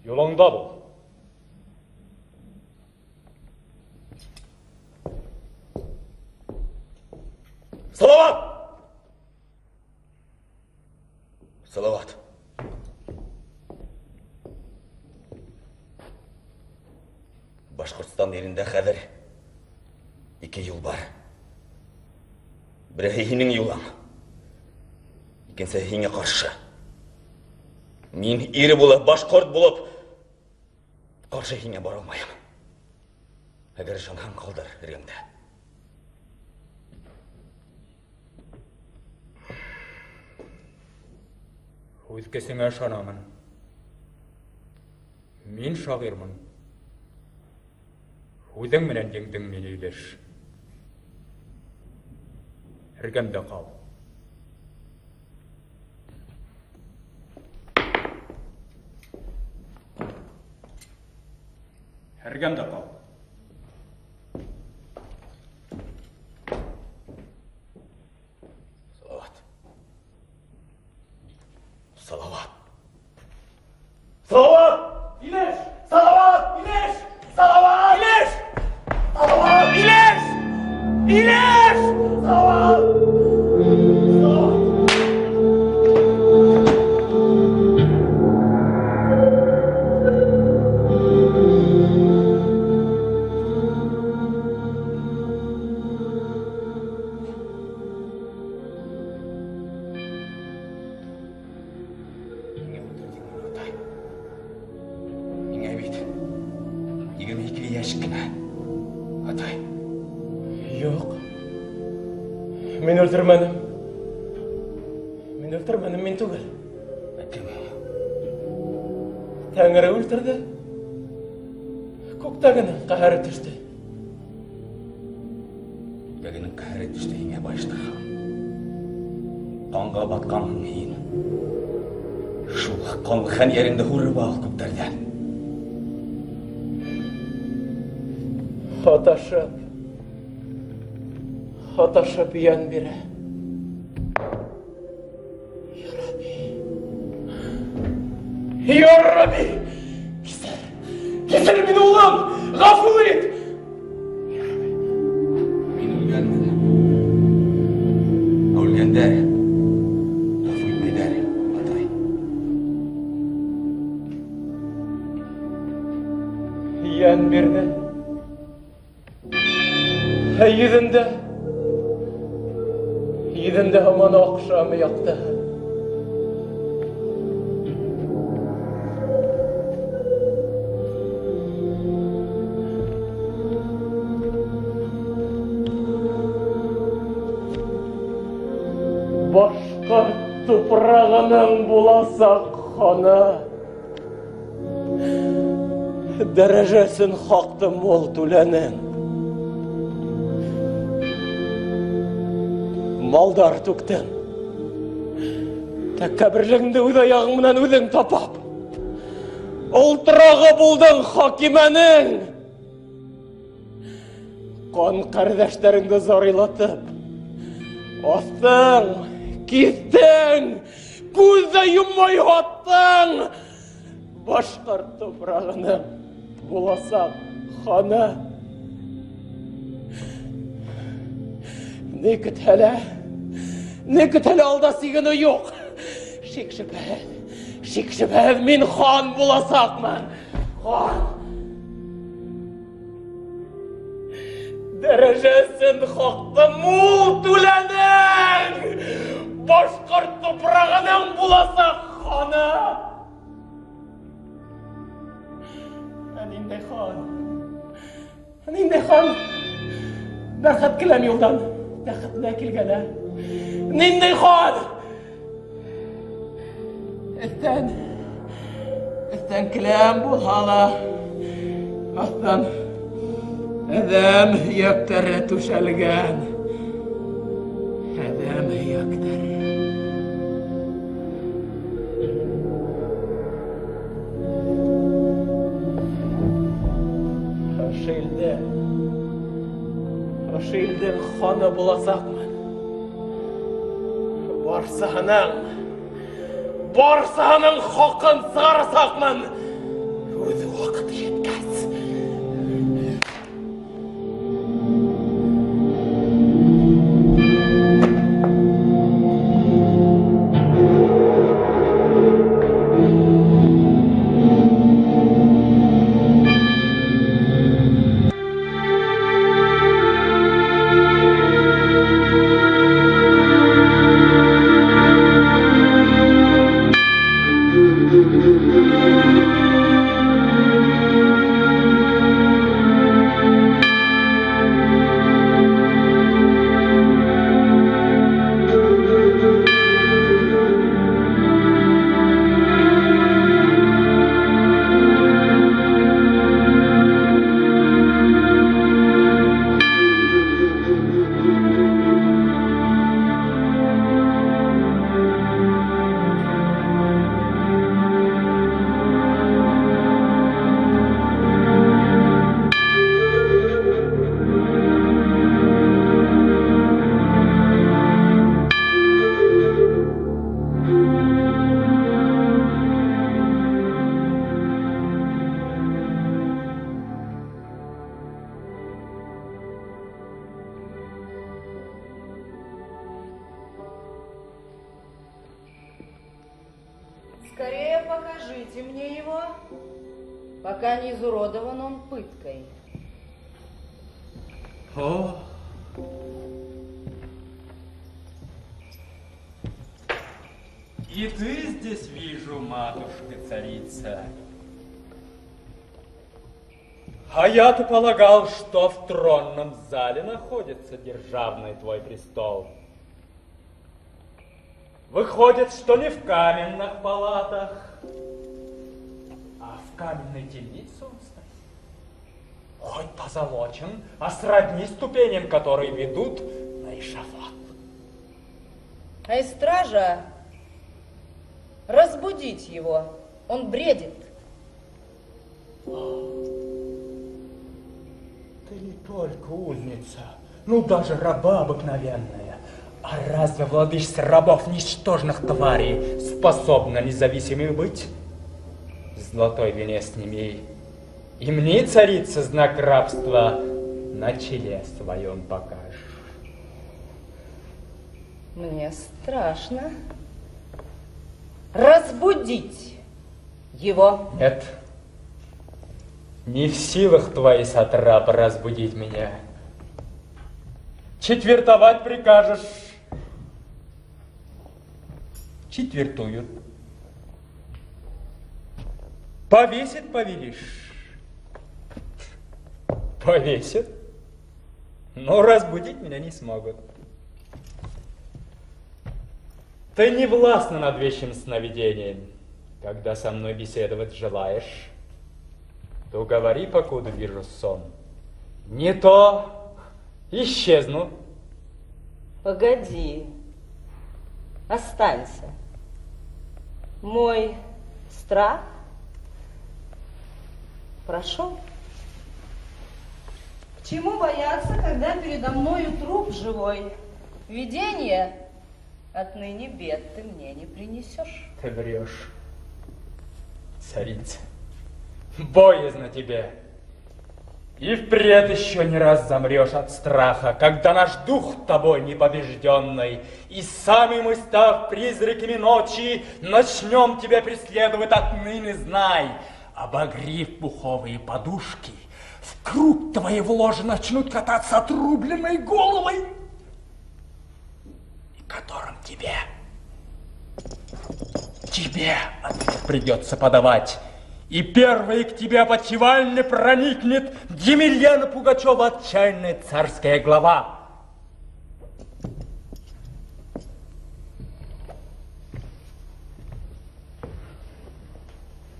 Юлыңда бул. Salavat! Salavat. Башқұртстан елінде қазір 2 yıl бар. Бірі хинің юлам. Екенсі хиңе қаршы. Мен ері болып, башқұрт болып, қаршы хиңе бара алмайым. Әгер жанған қалдар ірімді. Өзгесіңе шанамын. Мен шағырмын. Өзің менен жеңдің мені үйлеш. Іргемде қал. Іргемде қал. Salavat. Salavat! İleş! Salavat! İleş! Salavat! İleş! Salavat! İleş! İleş! Salavat! Мен өлтірмәнім. Мен түгел. Тәңірі өлтірді. Көктәгінің қағары түсті. Көктәгінің қағары түсті еңе байыштыға. Қанға батқанын кейін. Шул қанлыған еріңді ұрып ал көктәрден. Аташып ян бері. Ya Rabbi! Keser beni ulan! Gafur et! Мен өлгенмін. Өлгендер. Гафу етмедер, атай. Ян берді. Yüzünde aman akşamı yaktı. Başka toprağının bulasak xana, derejesin haktı mol tülenin. Malдар түктен. Тәккәбірлігіңді өз аяғыңнан өзің тапап. Ultrağı buldun hakimenin. Kon kardeşlerini zorlatıp, astın, kistin, gözü yummay attın. Başkart toprağını bulasak xana. Ne kütele alda sigini yok. Şikşibel, min xan bulasakman. Xan. Derejesin xaqda mul tülenin. Başkart toprağının bulasak xana. Ninde xan. Berxat kilam yoldan. Berxat ne kilgana. Ninde xan. Estan kilam bu hala. Aslan. Adam yaktarı tuşalgan. Adam yaktarı. Şeilden xana bulasakman. Barsahanın hakkın sağırasakman. Özü vakti yetkaz. Скорее покажите мне его, пока не изуродован он пыткой. О! И ты здесь вижу, матушка-царица. А я-то полагал, что в тронном зале находится державный твой престол. Выходит, что не в каменных палатах, а в каменной темнице он стоит. Хоть позолочен, а сродни ступеням, которые ведут на эшафот. А из стража разбудить его, он бредит. Ты не только узница, ну даже раба обыкновенная. А разве владычица рабов ничтожных тварей способна независимой быть? Золотой венец не имей. И мне, царица, знак рабства на челе своем покажешь. Мне страшно. Разбудить его. Нет. Не в силах твои сатрапы разбудить меня. Четвертовать прикажешь. Четвертуют. Повесить повелишь. Повесят. Но разбудить меня не смогут. Ты не властна над вещим сновидением. Когда со мной беседовать желаешь, то говори, покуда вижу сон. Не то исчезну. Погоди. Останься. Мой страх Прошу. К чему бояться, когда передо мною труп живой? Видение отныне бед ты мне не принесешь. Ты врешь, царица. Боязно тебе. И впредь еще не раз замрешь от страха, когда наш дух тобой непобежденный, и сами мы, став призраками ночи, начнем тебя преследовать отныне, знай. Обогрев пуховые подушки, в круг твои в ложе начнут кататься отрубленной головой, и которым тебе ответ придется подавать. И первой к тебе опочивальне проникнет Емельяна Пугачева, отчаянная царская глава.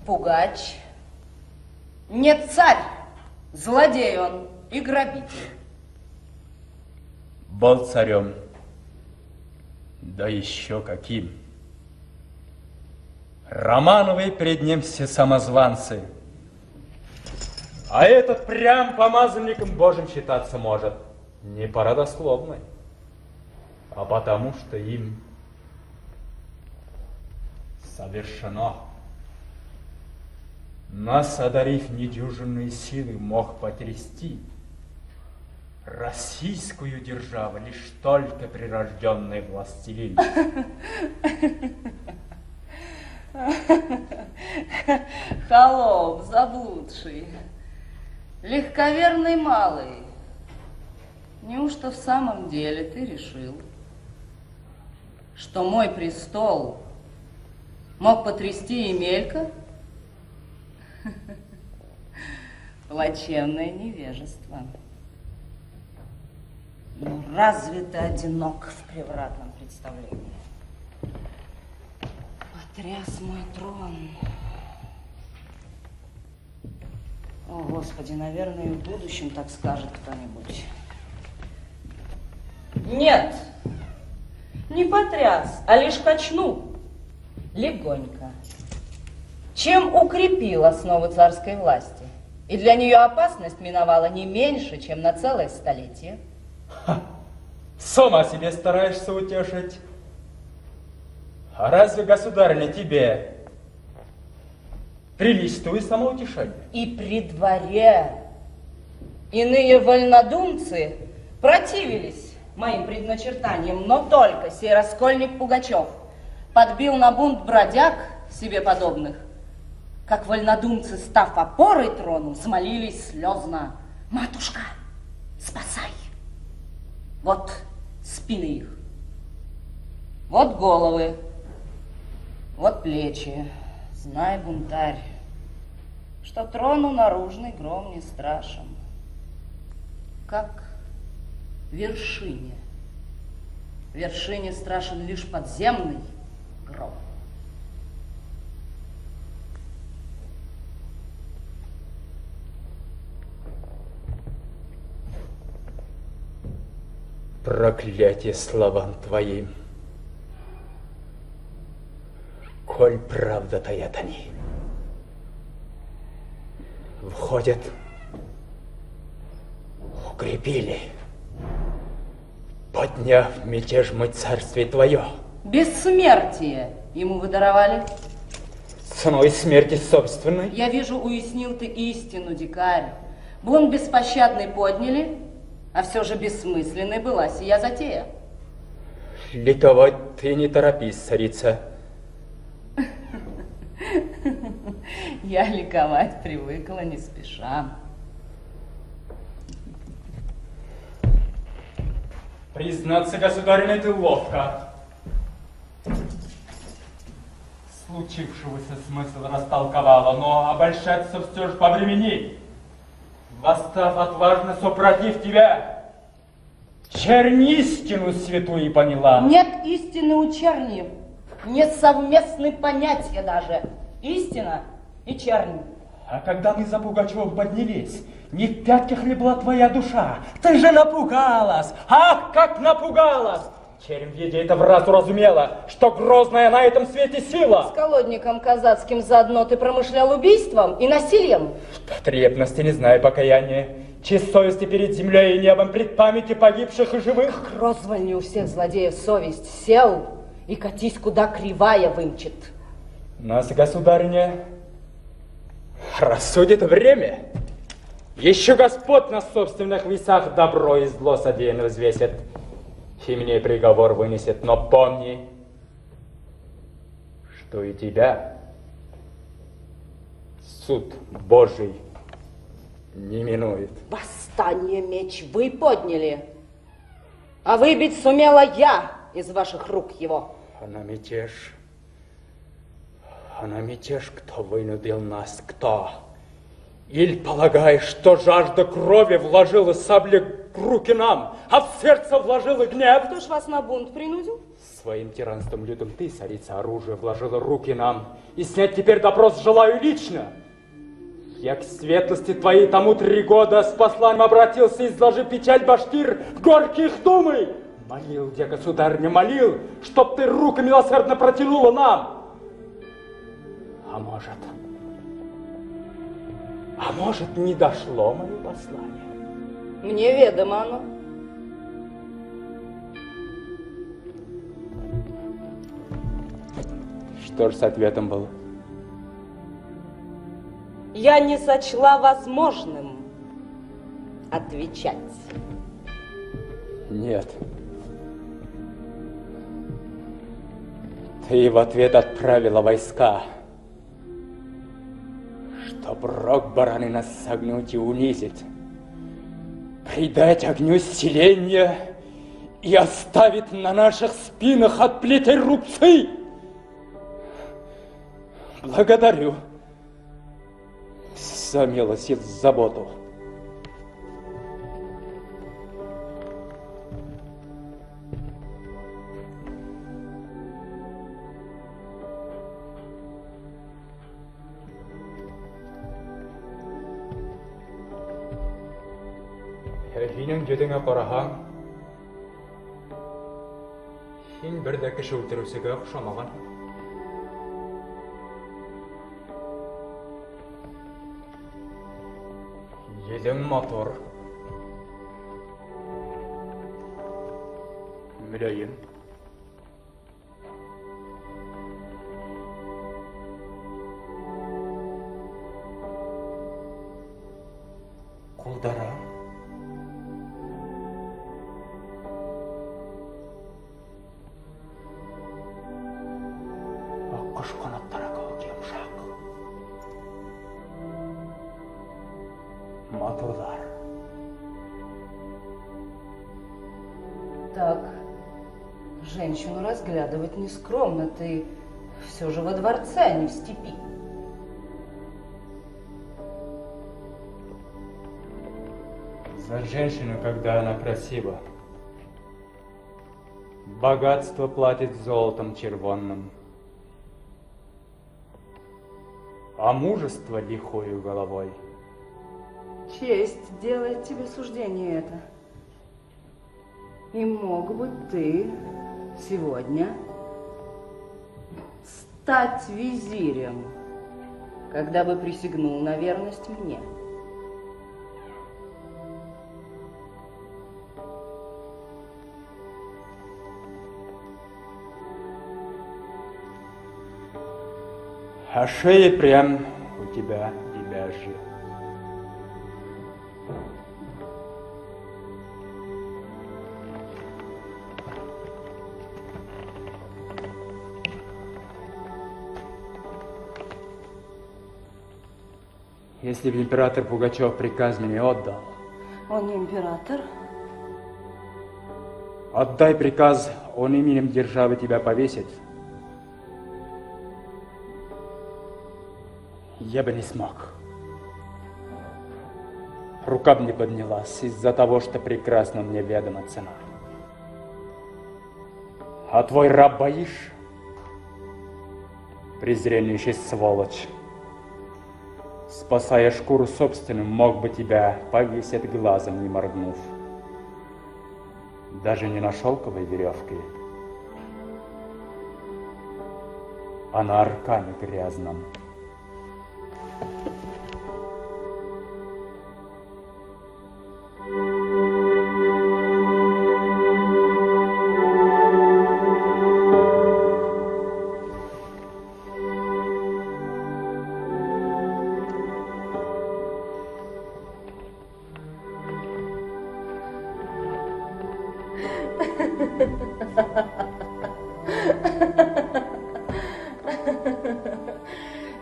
Пугач не царь, злодей он и грабитель. Был царем, да еще каким. Романовы перед ним все самозванцы, а этот прям помазанником Божьим считаться может не по родословной, а потому что им совершено. Нас, одарив недюжинные силы, мог потрясти российскую державу лишь только прирожденный властелин. Холоп, заблудший, легковерный малый, неужто в самом деле ты решил, что мой престол мог потрясти Емелька? Плачевное невежество. Ну, разве ты одинок в превратном представлении? Потряс мой трон. О, Господи, наверное, и в будущем так скажет кто-нибудь. Нет, не потряс, а лишь качнул. Легонько. Чем укрепил основы царской власти. И для нее опасность миновала не меньше, чем на целое столетие. Сама себе стараешься утешить. А разве, государыня, тебе приличествует самоутешение? И при дворе иные вольнодумцы противились моим предначертаниям, но только сей раскольник Пугачев подбил на бунт бродяг себе подобных, как вольнодумцы, став опорой трону, взмолились слезно: «Матушка, спасай!» Вот спины их, вот головы, вот плечи. Знай, бунтарь, что трону наружный гром не страшен, как вершине. Вершине страшен лишь подземный гром. Проклятие словам твоим, коль правда таят они. Входят, укрепили, подняв мятеж мой царствие твое. Бессмертие ему вы даровали. Ценой смерти собственной. Я вижу, уяснил ты истину, дикарь. Бунт беспощадный подняли, а все же бессмысленной была сия затея. Ликовать ты не торопись, царица. Я ликовать привыкла не спеша. Признаться, государыня, ты ловко. Случившегося смысл растолковала, но обольщаться все же по времени. Восстав отважно супротив тебя, чернь истину святую поняла. Нет истины у черни, нет совместны понятия даже. Истина и чернь. А когда мы за Пугачев поднялись, не в пятках ли была твоя душа? Ты же напугалась! Ах, как напугалась! Черем видя это в раз уразумела, что грозная на этом свете сила. С колодником казацким заодно ты промышлял убийством и насилием? Потребности не знаю покаяния. Честь совести перед землей и небом, пред памяти погибших и живых. К розвальне у всех злодеев совесть. Сел и катись, куда кривая вымчит. Нас, государиня, рассудит время. Еще Господь на собственных весах добро и зло содеянно взвесит. И мне приговор вынесет, но помни, что и тебя суд Божий не минует. Восстание меч вы подняли, а выбить сумела я из ваших рук его. А на мятеж, кто вынудил нас, кто? Или полагаешь, что жажда крови вложила сабли в руки нам, а в сердце вложила гнев? Кто ж вас на бунт принудил? Своим тиранством лютым ты, царица оружия, вложила руки нам, и снять теперь допрос желаю лично. Я к светлости твоей тому 3 года с посланием обратился, изложи печаль башкир в горьких думы. Молил я, государыня, молил, чтоб ты руку милосердно протянула нам. А может, не дошло мое послание? Мне ведомо оно. Что ж с ответом было? Я не сочла возможным отвечать. Нет. Ты в ответ отправила войска, чтоб рог бараны нас согнуть и унизить, придать огню селения и оставить на наших спинах от плетей рубцы. Благодарю за милость и заботу. Һинең җөдеңә караһаң, һин бер дә кеше үлтерүсегә охшамаган. Йөзең матур, мөлаем. Кулдара. Аккош канаттары кебек йомшак. Матурлар. Так, женщину разглядывать нескромно. Ты все же во дворце, а не в степи. За женщину, когда она красива, богатство платит золотом червонным, а мужество лихою головой. Честь делает тебе суждение это. И мог бы ты сегодня стать визирем, когда бы присягнул на верность мне. А шея прям у тебя же. Если бы император Пугачев приказ мне отдал... Он не император. Отдай приказ, он именем державы тебя повесит. Я бы не смог. Рука бы не поднялась из-за того, что прекрасно мне ведома цена. А твой раб боишь? Презреннейший сволочь. Спасая шкуру собственную, мог бы тебя повесить глазом, не моргнув. Даже не на шелковой веревке, а на аркане грязном.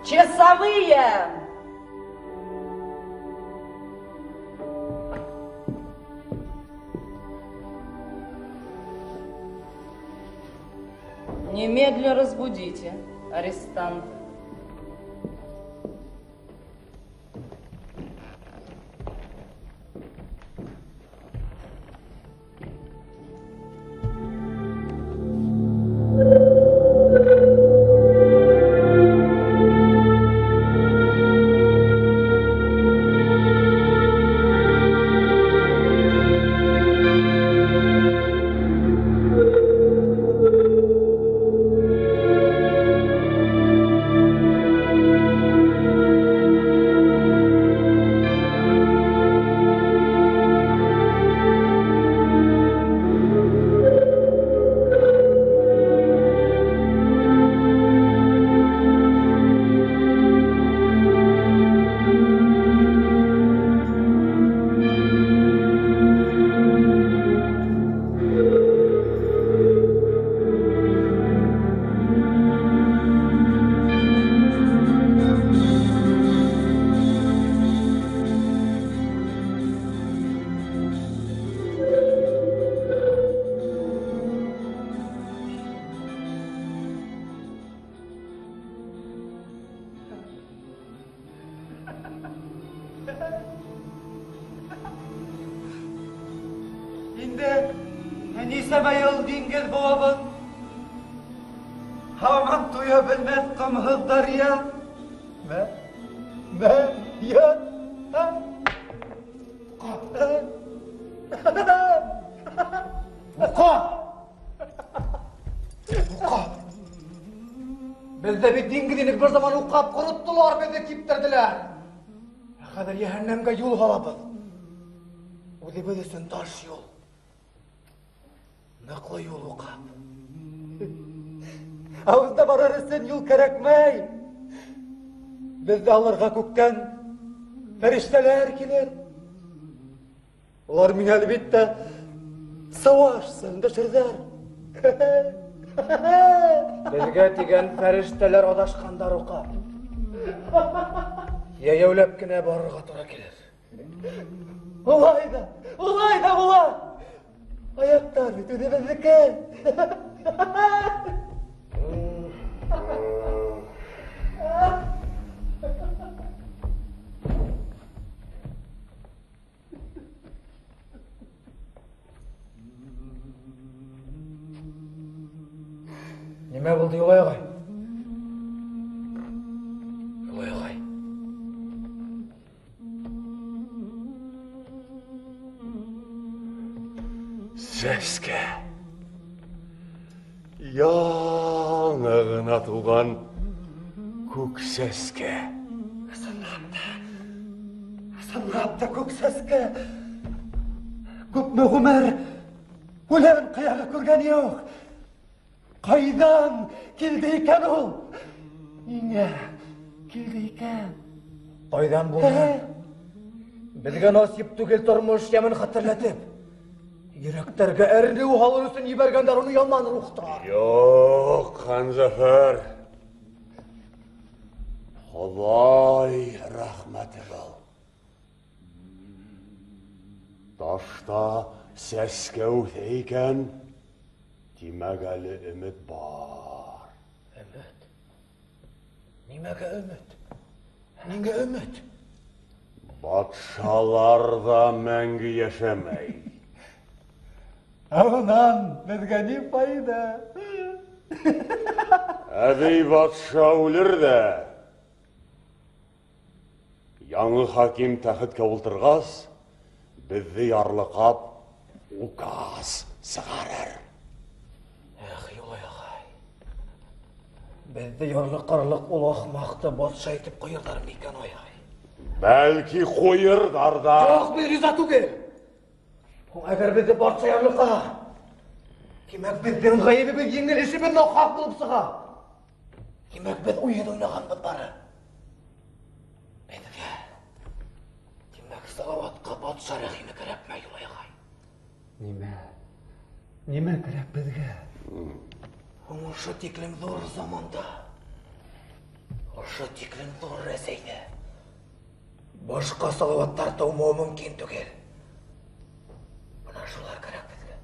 Часовые! Немедленно разбудите арестанта. Inde enise bayıl dingil boğabın. Haman duyabilmez kımhızlar ya. Ben ya. Uqa! Bizde bir dingilinik bir zaman uqab kuruttular, bizi kiptirdiler. Kadir cehennemge yol halabız. O da bilirsin taş yol. Nakla yol uqab. Ağızda bararısın yol kerekmey. Bizde alırga kökten ferişteler gelir. Olar min elbette savaş söndürürler. Bizge degen ferişteler adaşkanlar uqab. Yayavlap kine barırga tura gelir. Olay da. Ayaklar bütün bizdeki. Nime buldu yolay ağay? Yolay ağay. Seske. Yanağına tuğan kuk seske. Sanrapta kök seske. Küpme Ömer. Ulan kıyağı kurgan yok. Qaydan kildiyken ol? Yine kildiyken. Qaydan bulma. Bizge nasip tugel turmuş yemin hatırlatıp. Yüreklerge erni uhalırısın yibergenler onu yaman ruhtar. Yok Kanzafer. Huday rahmeti bol. Taşta seske öteyken Deməli ümid var. Ümid? Nimege ümid? Nige ümid? Batşalar da məngü yaşamayı. Ağınan bizge ne fayda? Ədey batşa ölür de. Yanı hakim təxit kavultırğaz, bizzi yarlıqab ukaz сығарыр. Юлай ағай. Бізді ярлы қарлық олақ мақты бос шайтып қойырдар мекен ойғай. Бәлки қойырдарда. Жоқ, біз риза түгел. Әгер бізді бос шаярлыққа. Кемек біздің ғайыбы біз еңгелесі біз науқақ болып сыға. Кемек біз ойын ойнаған біз бары. Бәдіге. Демек салауатқа бос шарахины кіріп мәй Юлай ағай. Неме кіріп бізге? Ошы теклім зор заманда. Ошы теклім зор рәсейді. Башқа салауаттар таумау мүмкін түгел. Бұна шулар кіріп бізге.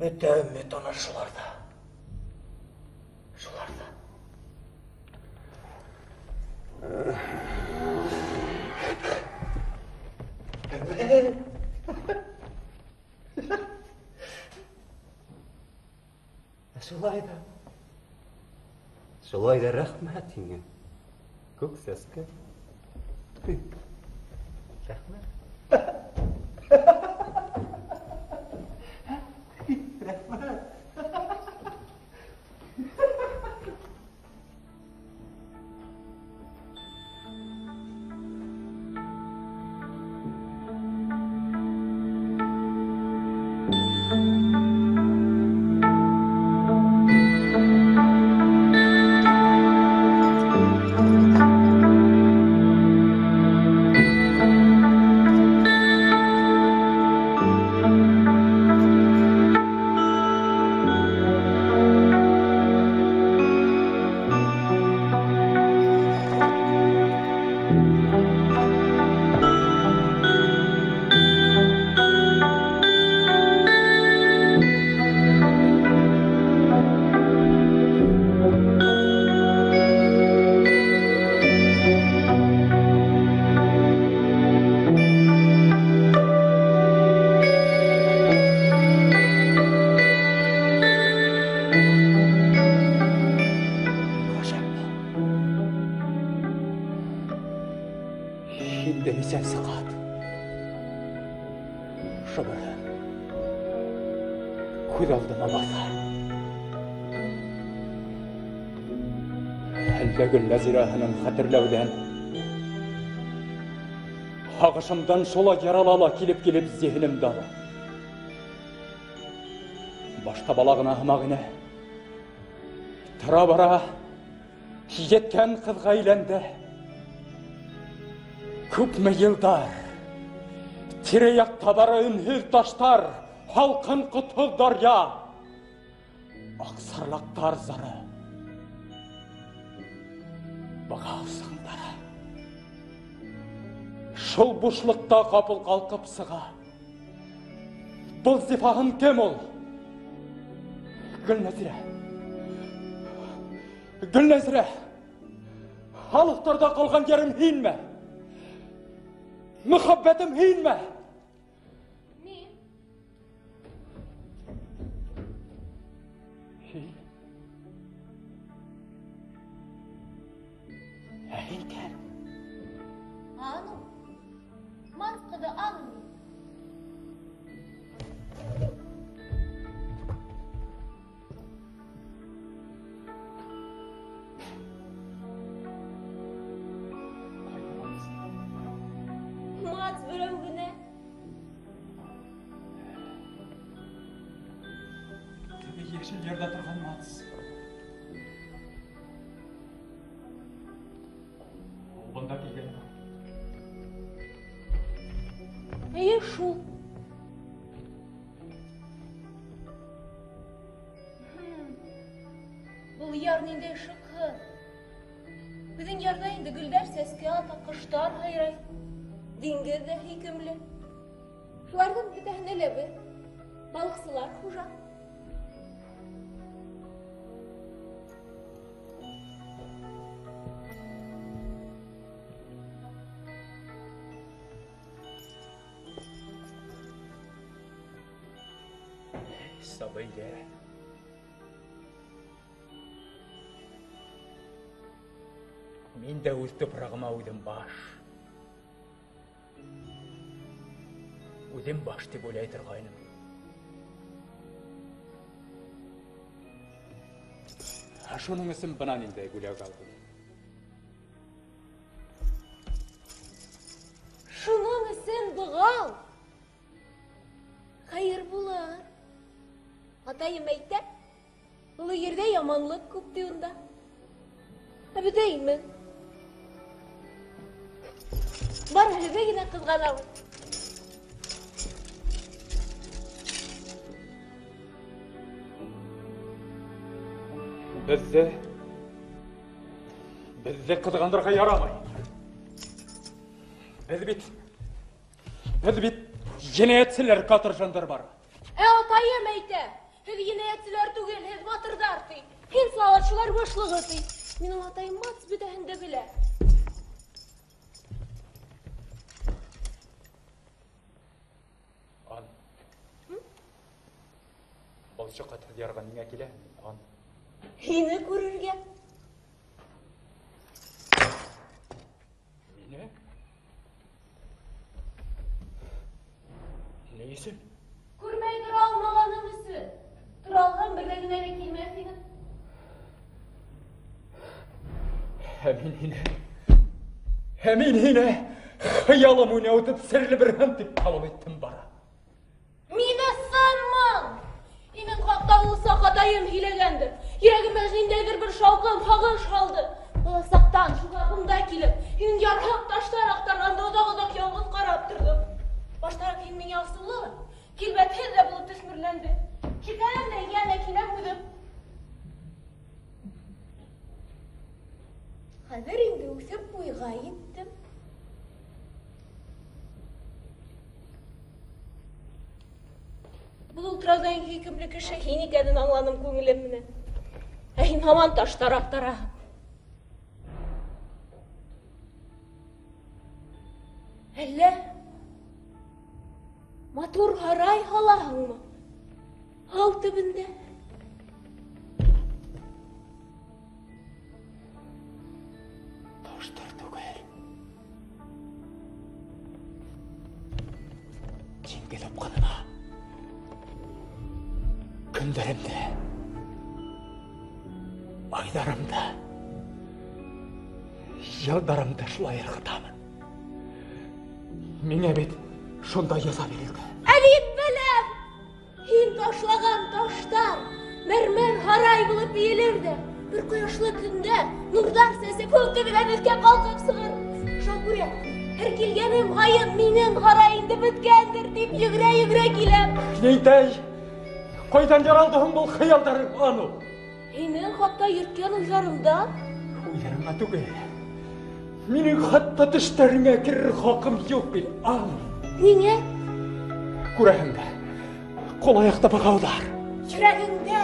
Біті үммет оны шуларда. Шуларда. Шулай да рахмет еңін. Көк сәскі. Рахмет. Sen sıkat. Şubır. Kudaldıma basar. Әлбәгіл Нәзирәһінің хәтерләудән. Ағышымдан шола яралала келіп зехінім далы. Башта балағына хымағына. Тұра бара, жеткен қызға үйленді. Күпме йылдар, тираяқ табары үнхіз таштар, халқын құтыл дария, ақсарлақтар зары, бағау сыңдары. Шыл бұшлықта қапыл қалқып сыға, бұл зифағын кем ол? Гүлнәзірә, халықтарда қалған ерім хейін ме? Muhabbetim hin mi? Ne? Hin? Ya hinken? Anu. Mantıklı anu. Yeşil yerde durgan Mats. Bunda kelgen. Şu. Bu yarninde şıkkı. Bizim yarda indi güller seski ata kıştar hayray. Dingirde hikimli. Şulardan bir tane lebi. Balıksılar kuşa. Sabıyla. Мен де өз топырағыма өзім баш. Өзім баш деп ойлай тұрғайным. Шуның ісін бұнан енді гүлеу қалды. Шунun isen бұғал. Hayır bular. Atayım eytep. Ulu yerde yamanlık kuptuğunda. Abi değil mi? Бар hebe yine kızganalım. Bizde kızgandırға yaramay. Biz bit yeneyetçiler katırjandır var. Atayım eytep. Hep yine ettiler tügel, hep batırдар tey. Hem sağlaçılar başlığı tey. Benim atayım mat bütahinde bile. An. Bolşu katır yargan nine kile? An. Yine görürge. Mine? Neysin? Kurmaydır almağanımızı. Kralhan birliğine vekilmezsiniz. Hemin yine hayalımı ne ötüp sirli bir hantip talım ettim bara. Mine sanmam. Emin kakta olsa kadayım hilegendir. Yüreğim özündedir bir şalkım hağın şaldı. Olasaktan şu kapımda kilip, yün yarhak taştaraktan odak yalnız karaptırdım. Baştarak ilmin yasılı, kilbet hezle bulup tüsmürlendi. Şikalemden gelme kilem uydum. Hazır indi uçup uyga gittim. Бұл ultrazdan hükümlü kişi hinik edin anladım көңіліміне. Әйін хаман таштарақтара. Әлі матур харай халағың мı? Ал түбінде. Таштар түгел. Жеңгеліп қанына. Күндерімді, айдарымды, жылдарымды шулай ырғытамын. Меңе бет шонда яза берілді. Әлейін білем! Хин ташлаған таштар, мәрмәр харай болып иелерді. Bir koyaşlı күнде, нұрдар сәсі көкті білен үлкен қалқып сығыр. Шакуре, her келгенім ғайын менің харайынды біткендір деп жүгіре келем. Нейтай! Қойдан жаралдығым бұл қиялдарың, ану. Менің хатта ерткен ұйарымда? Ұйарыңа түгел. Менің хатта түштеріңе кірір хақым жоқ бел, ану. Неге? Күрәңді, қол аяқта бұғаулар. Yüreğinde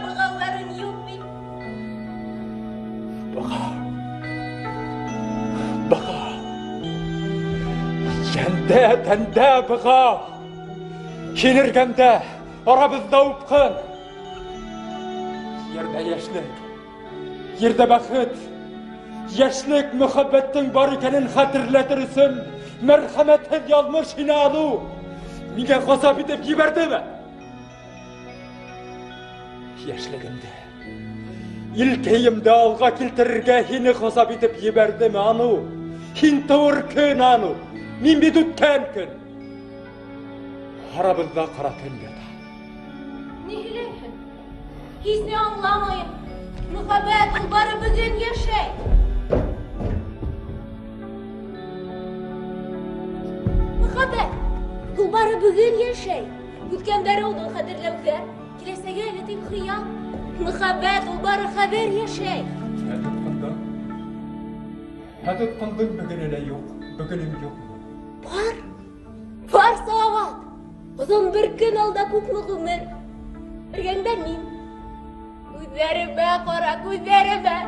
бұғауларын yok bel. Бұға. Жәнде, тәнде бұға. Kenirgende, arabızda upkın. Yerde yaşlık, yerde bakıt. Yaşlık muhabbetin barikenin hatırlatırısın. Merhametsiz yazmış inalı. Mine kasap edip giberdi mi? Yaşlığımda, ilkeyimde alga kiltirirge hini kasap edip giberdi mi anu? Hin tavır kün anu, min bir tutken kün. Arabızda kara tüngede. Nihileyim. Hiç ne anlamayın. Muhabbet ulbarı bugün yaşay. Muhabbet ulbarı bugün yaşay. Gütkendere olduğun hatırlamda. Kilesege eletim hıyal. Muhabbet ulbarı haber yaşay. Hadut kandın bugününe yok. Bugünüm yok. Var sağat. Uzun bir gün alda kukluğumur. Örgenden miyim? Gözlerime kara, gözlerime.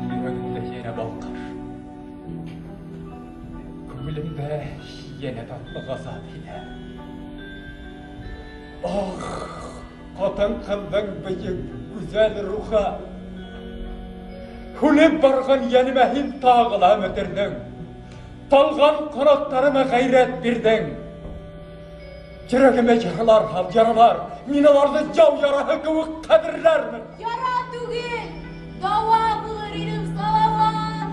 Yüreğimde yine balkar. Kömülümde yine tatlı gazap ile. Ah, kadın kıldın büyük güzel ruha. Hülüp barğın yenime hin tağıla mütirdin. Talgan kanatlarıma gayret birdin. Yüreğime yaralar, minalarda yav yarağı kıvık kadirlermin. Yara tugil, dava bulur ilim salavat.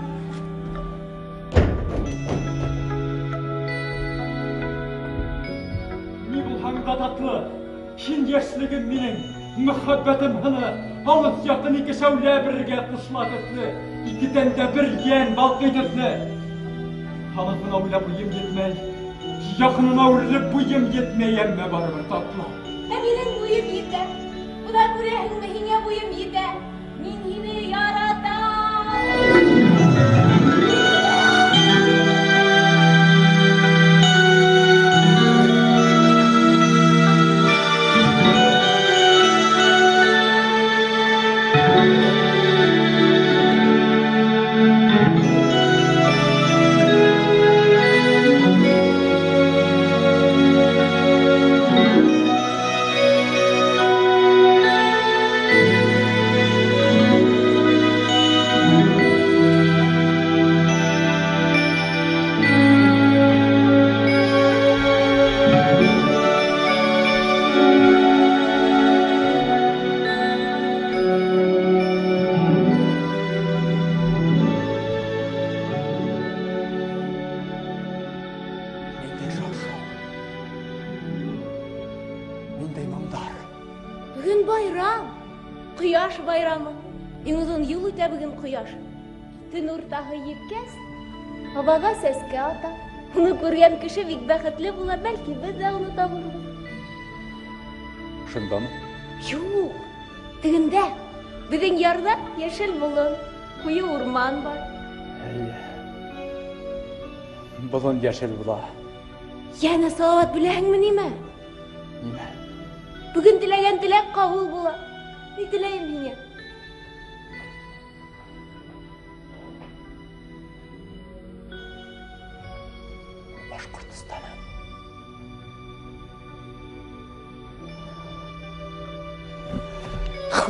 Ni bulhanda tatlı, hin yaşligim minin, muhabbetim hını, alıp yakın iki şevle birge kuşladıklı, ikiden de bir yen balkıdıklı. Halıfına öyle buyum yetmey, yakınına öyle buyum yetmeyen mi var bir tatlı? Benim buyum yeter. Bu da kurehim ve hine buyum yeter. Min hine yaratan. Bugün bayram. Kıyaş bayramı. En uzun yıl öte bugün kıyaş. Tün ortağı yetkez. Havaga seske ata. Onu görgen kişi bik bәхетле bular. Belki biz de onu tabırız. Şunda mı? Yok. Tügünde. Bizim yarda yeşil bulun. Kuyu orman var. Bulun yeşil bula. Yani salavat bileğin mi nime? Nime? Bugün dilegen dilek kabul bula. Ne dileyim yine? Башкортостаным.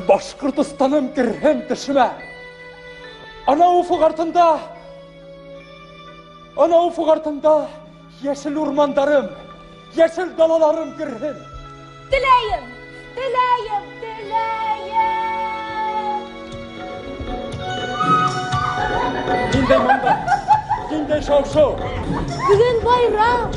Башкортостаным кірген тішіме. Ana ufuk артында yeşil ormanlarım, yeşil dalalarım kірген. Dileyim, dileyim, dileyim. Yindey manda, yindey şavşo. Bugün bayram.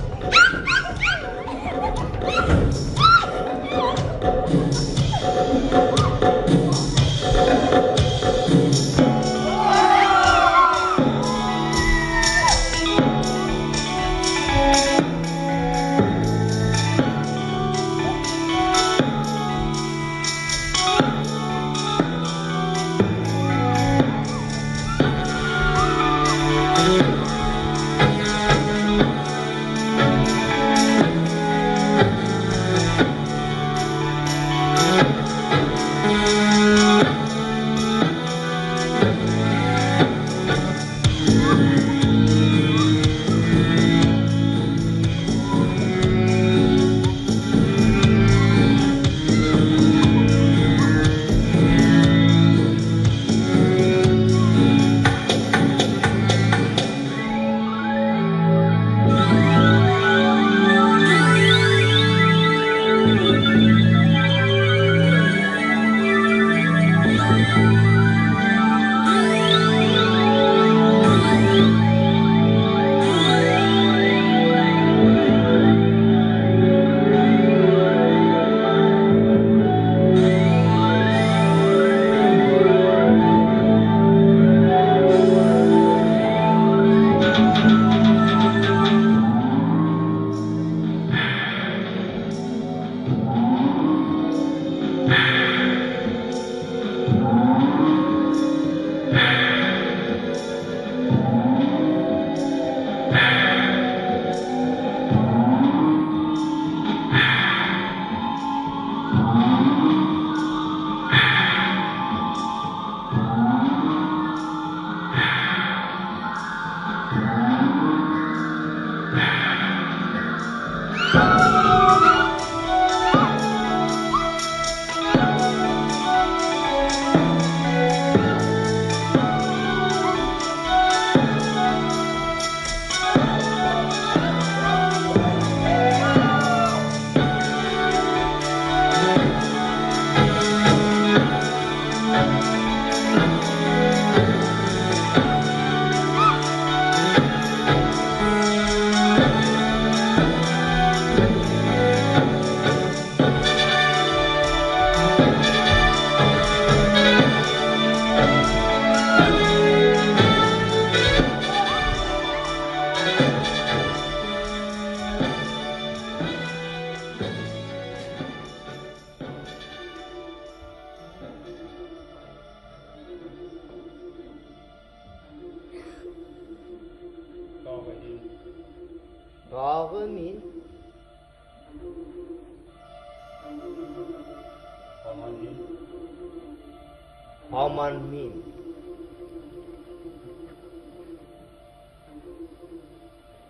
Аман мин.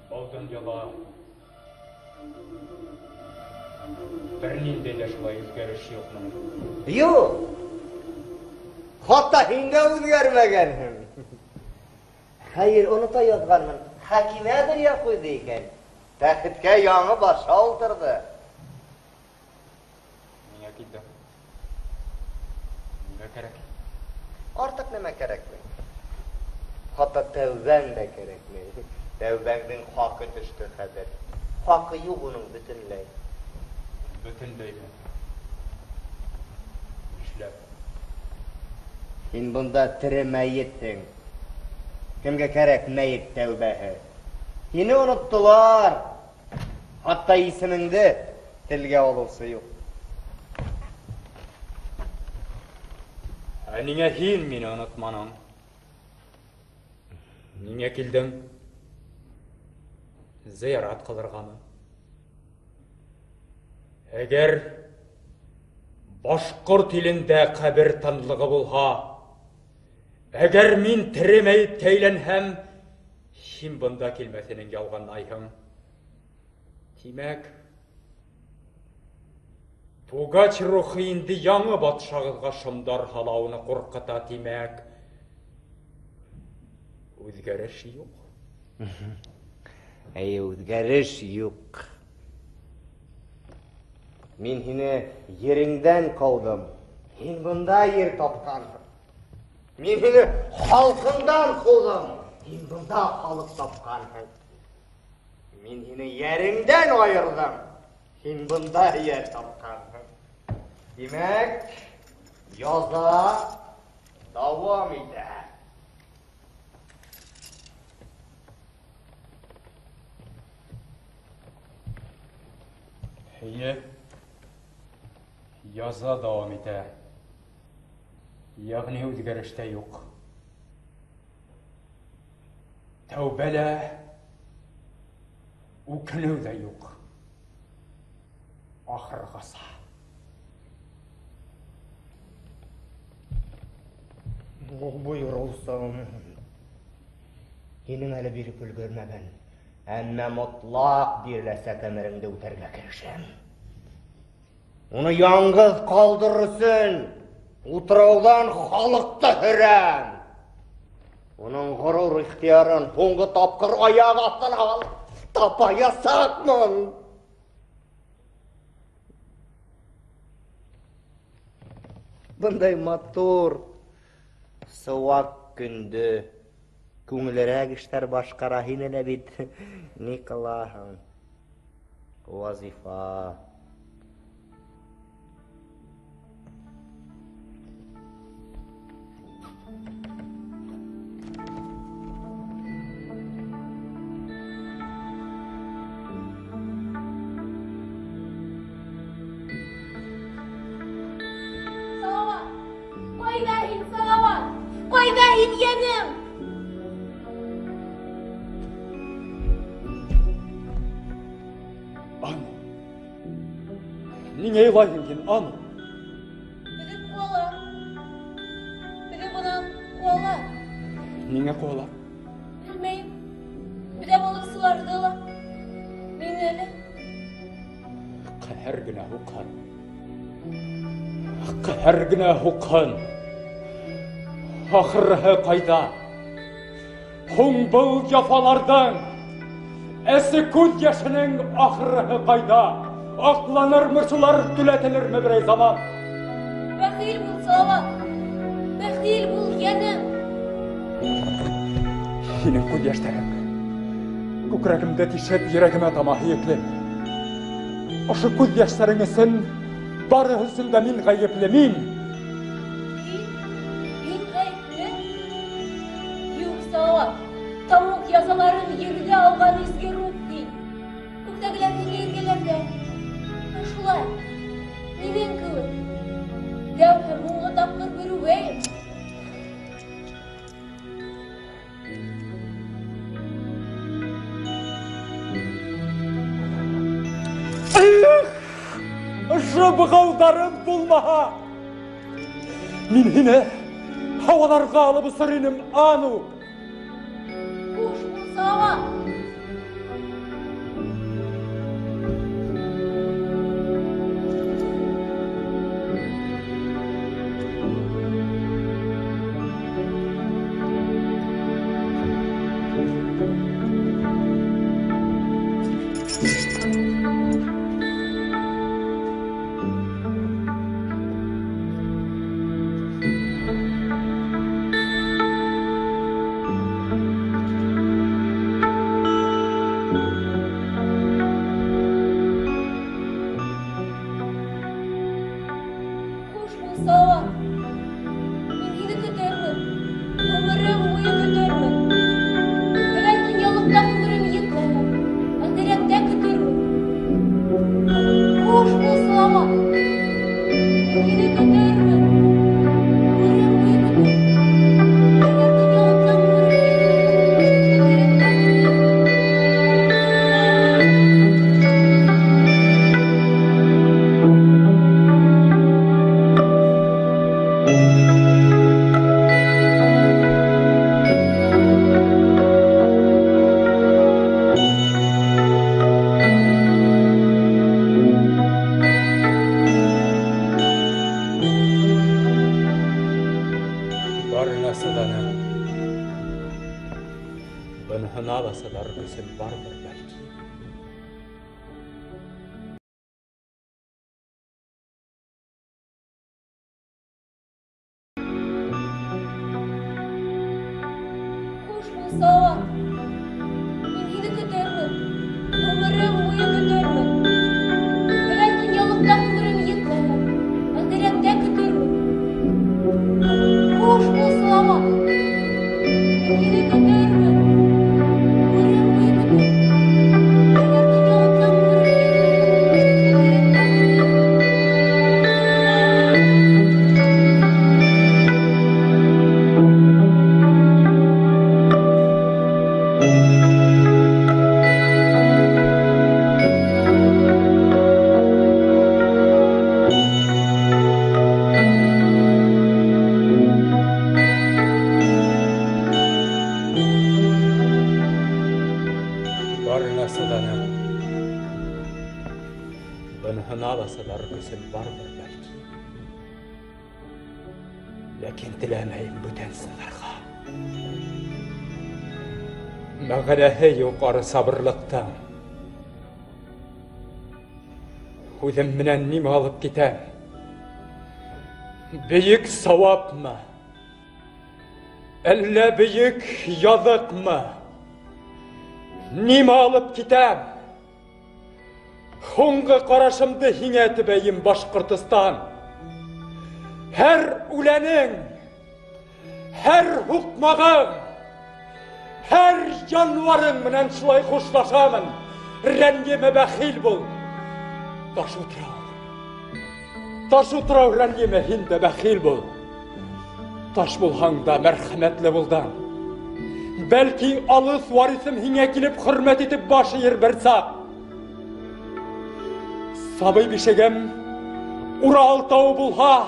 Балдан яла. Бернинде де шулай үзгәреш юкмы? Юк. Хатта һиндә үзгәрмәгәнһең. Хәер, оныта язганмын. Хәкимә дөнья куйды икән. Тәхеткә яңы баша утырды. Миңа килде. Нигә кирәк? Артык нәмә кирәкме? Хатта тәүбәң дә кирәкме? Тәүбәңнең хакы төште хәзер. Хакы юк уның бөтенләй. Бөтенләйме? Эшләп. Һин бунда тере мәйетсең. Кемгә кирәк мәйет тәүбәһе? Һине оныттылар. Хатта исемеңде телгә алусы юк. Нигә һин мине онытманың? Нигә килдең? Зыярат кылыргамы? Әгәр башкорт илендә кабер тынлыгы булһа, әгәр мин тере мәйеткә әйләнһәм, һин бында килмәсенең ялганайһың. Тимәк, Пугач рухы инде яңы батшагызга шомдар халауны куркыта, тимәк. Үзгәреш юк. Үзгәреш юк. Мин һине ереңдән калдым. Һин бында ер тапкансың. Мин һине халкыңдан кылдым. Һин бында халык тапкансың. Мин һине ереңдән айырдым. Һин бында ер тапкансың. Димәк, яза дәвам итә. Яза дәвам итә. Ягъни үзгәреш тә юк. Тәүбәлә үкенү дә юк. Ахыргаса. Буйрылсың. Һинең әле биреп өлгөрмәгән. Әмма мотлак биреләсә кемереңдә үтәргә керешәм. Уны яңгыз калдырырсың. Утраудан халыкты хөрәм. Уның горур ихтиярын һуңгы тапкыр аяк астына алып тапаясакмын. Бындай матур сыуак көндө күңелерәк эшләр башкара һин әле бит ни кылаһың? Вазифа. Кайда һин, янем? Аны. Ниңә илайһың һин, аны? Теге куала. Теге бунан куала. Ниңә куала? Белмәйм. Бидә булып сыларды ла. Мин әле. Кәһәр генә һуҡһын. Кәһәр генә һуҡһын. Ахырһы ҡайҙа? Һуң был яфаларҙың, әсе күҙ йәшенең ахырһы ҡайҙа? Аҡланырмы шулар, түләтелерме берәй заман? Бәхил бул, Салават. Бәхил бул, йәнем. Һинең күҙ йәштәрең күкрәгемдә тишеп, йөрәгемә тама һөйөкле. Ошо күҙ йәштәрең өсөн барыһы өсөн дә мин ғәйепле, мин. Tavuk yasaların yerine algan izge ruh değil. Kuktakilerin yergelerde. Şulay. Neden kıvır? Devhe muğla tapkır bürüveyim. Işık bığavdarım bulmaha. Min hine havalarga alıp ısırınım anu. Kuş bulsava. Мәғәләһе юқары сабырлыктан. Үзем менән нимә алып китәм? Бейек савапмы? Әллә бейек языкмы? Нимә алып китәм? Һуңгы карашымды һиңә төбәйем Башкортстан. Һәр үләнең, һәр хукмагың, her canvarın menen şulay hoşlaşamın. Rəngime bəxil bul. Taş utrav rəngime hinde bəxil bul. Taş bulhanda mərhəmətli buldan. Belki alız varisim hine kilip hürmet etip başı yer bersa. Sabay bişegem Ural tağı bulha.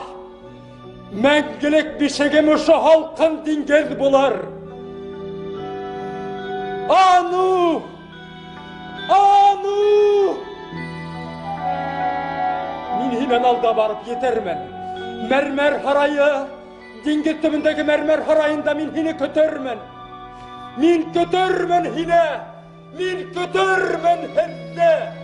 Məngilek bişegem uşu halkın dingez bular. Anu! Anu! Min hinen alda barıp yetermen. Mermer harayı, dingit tümündeki mermer harayında min hini kötörmen. Min kötörmen hine! Min kötörmen henne!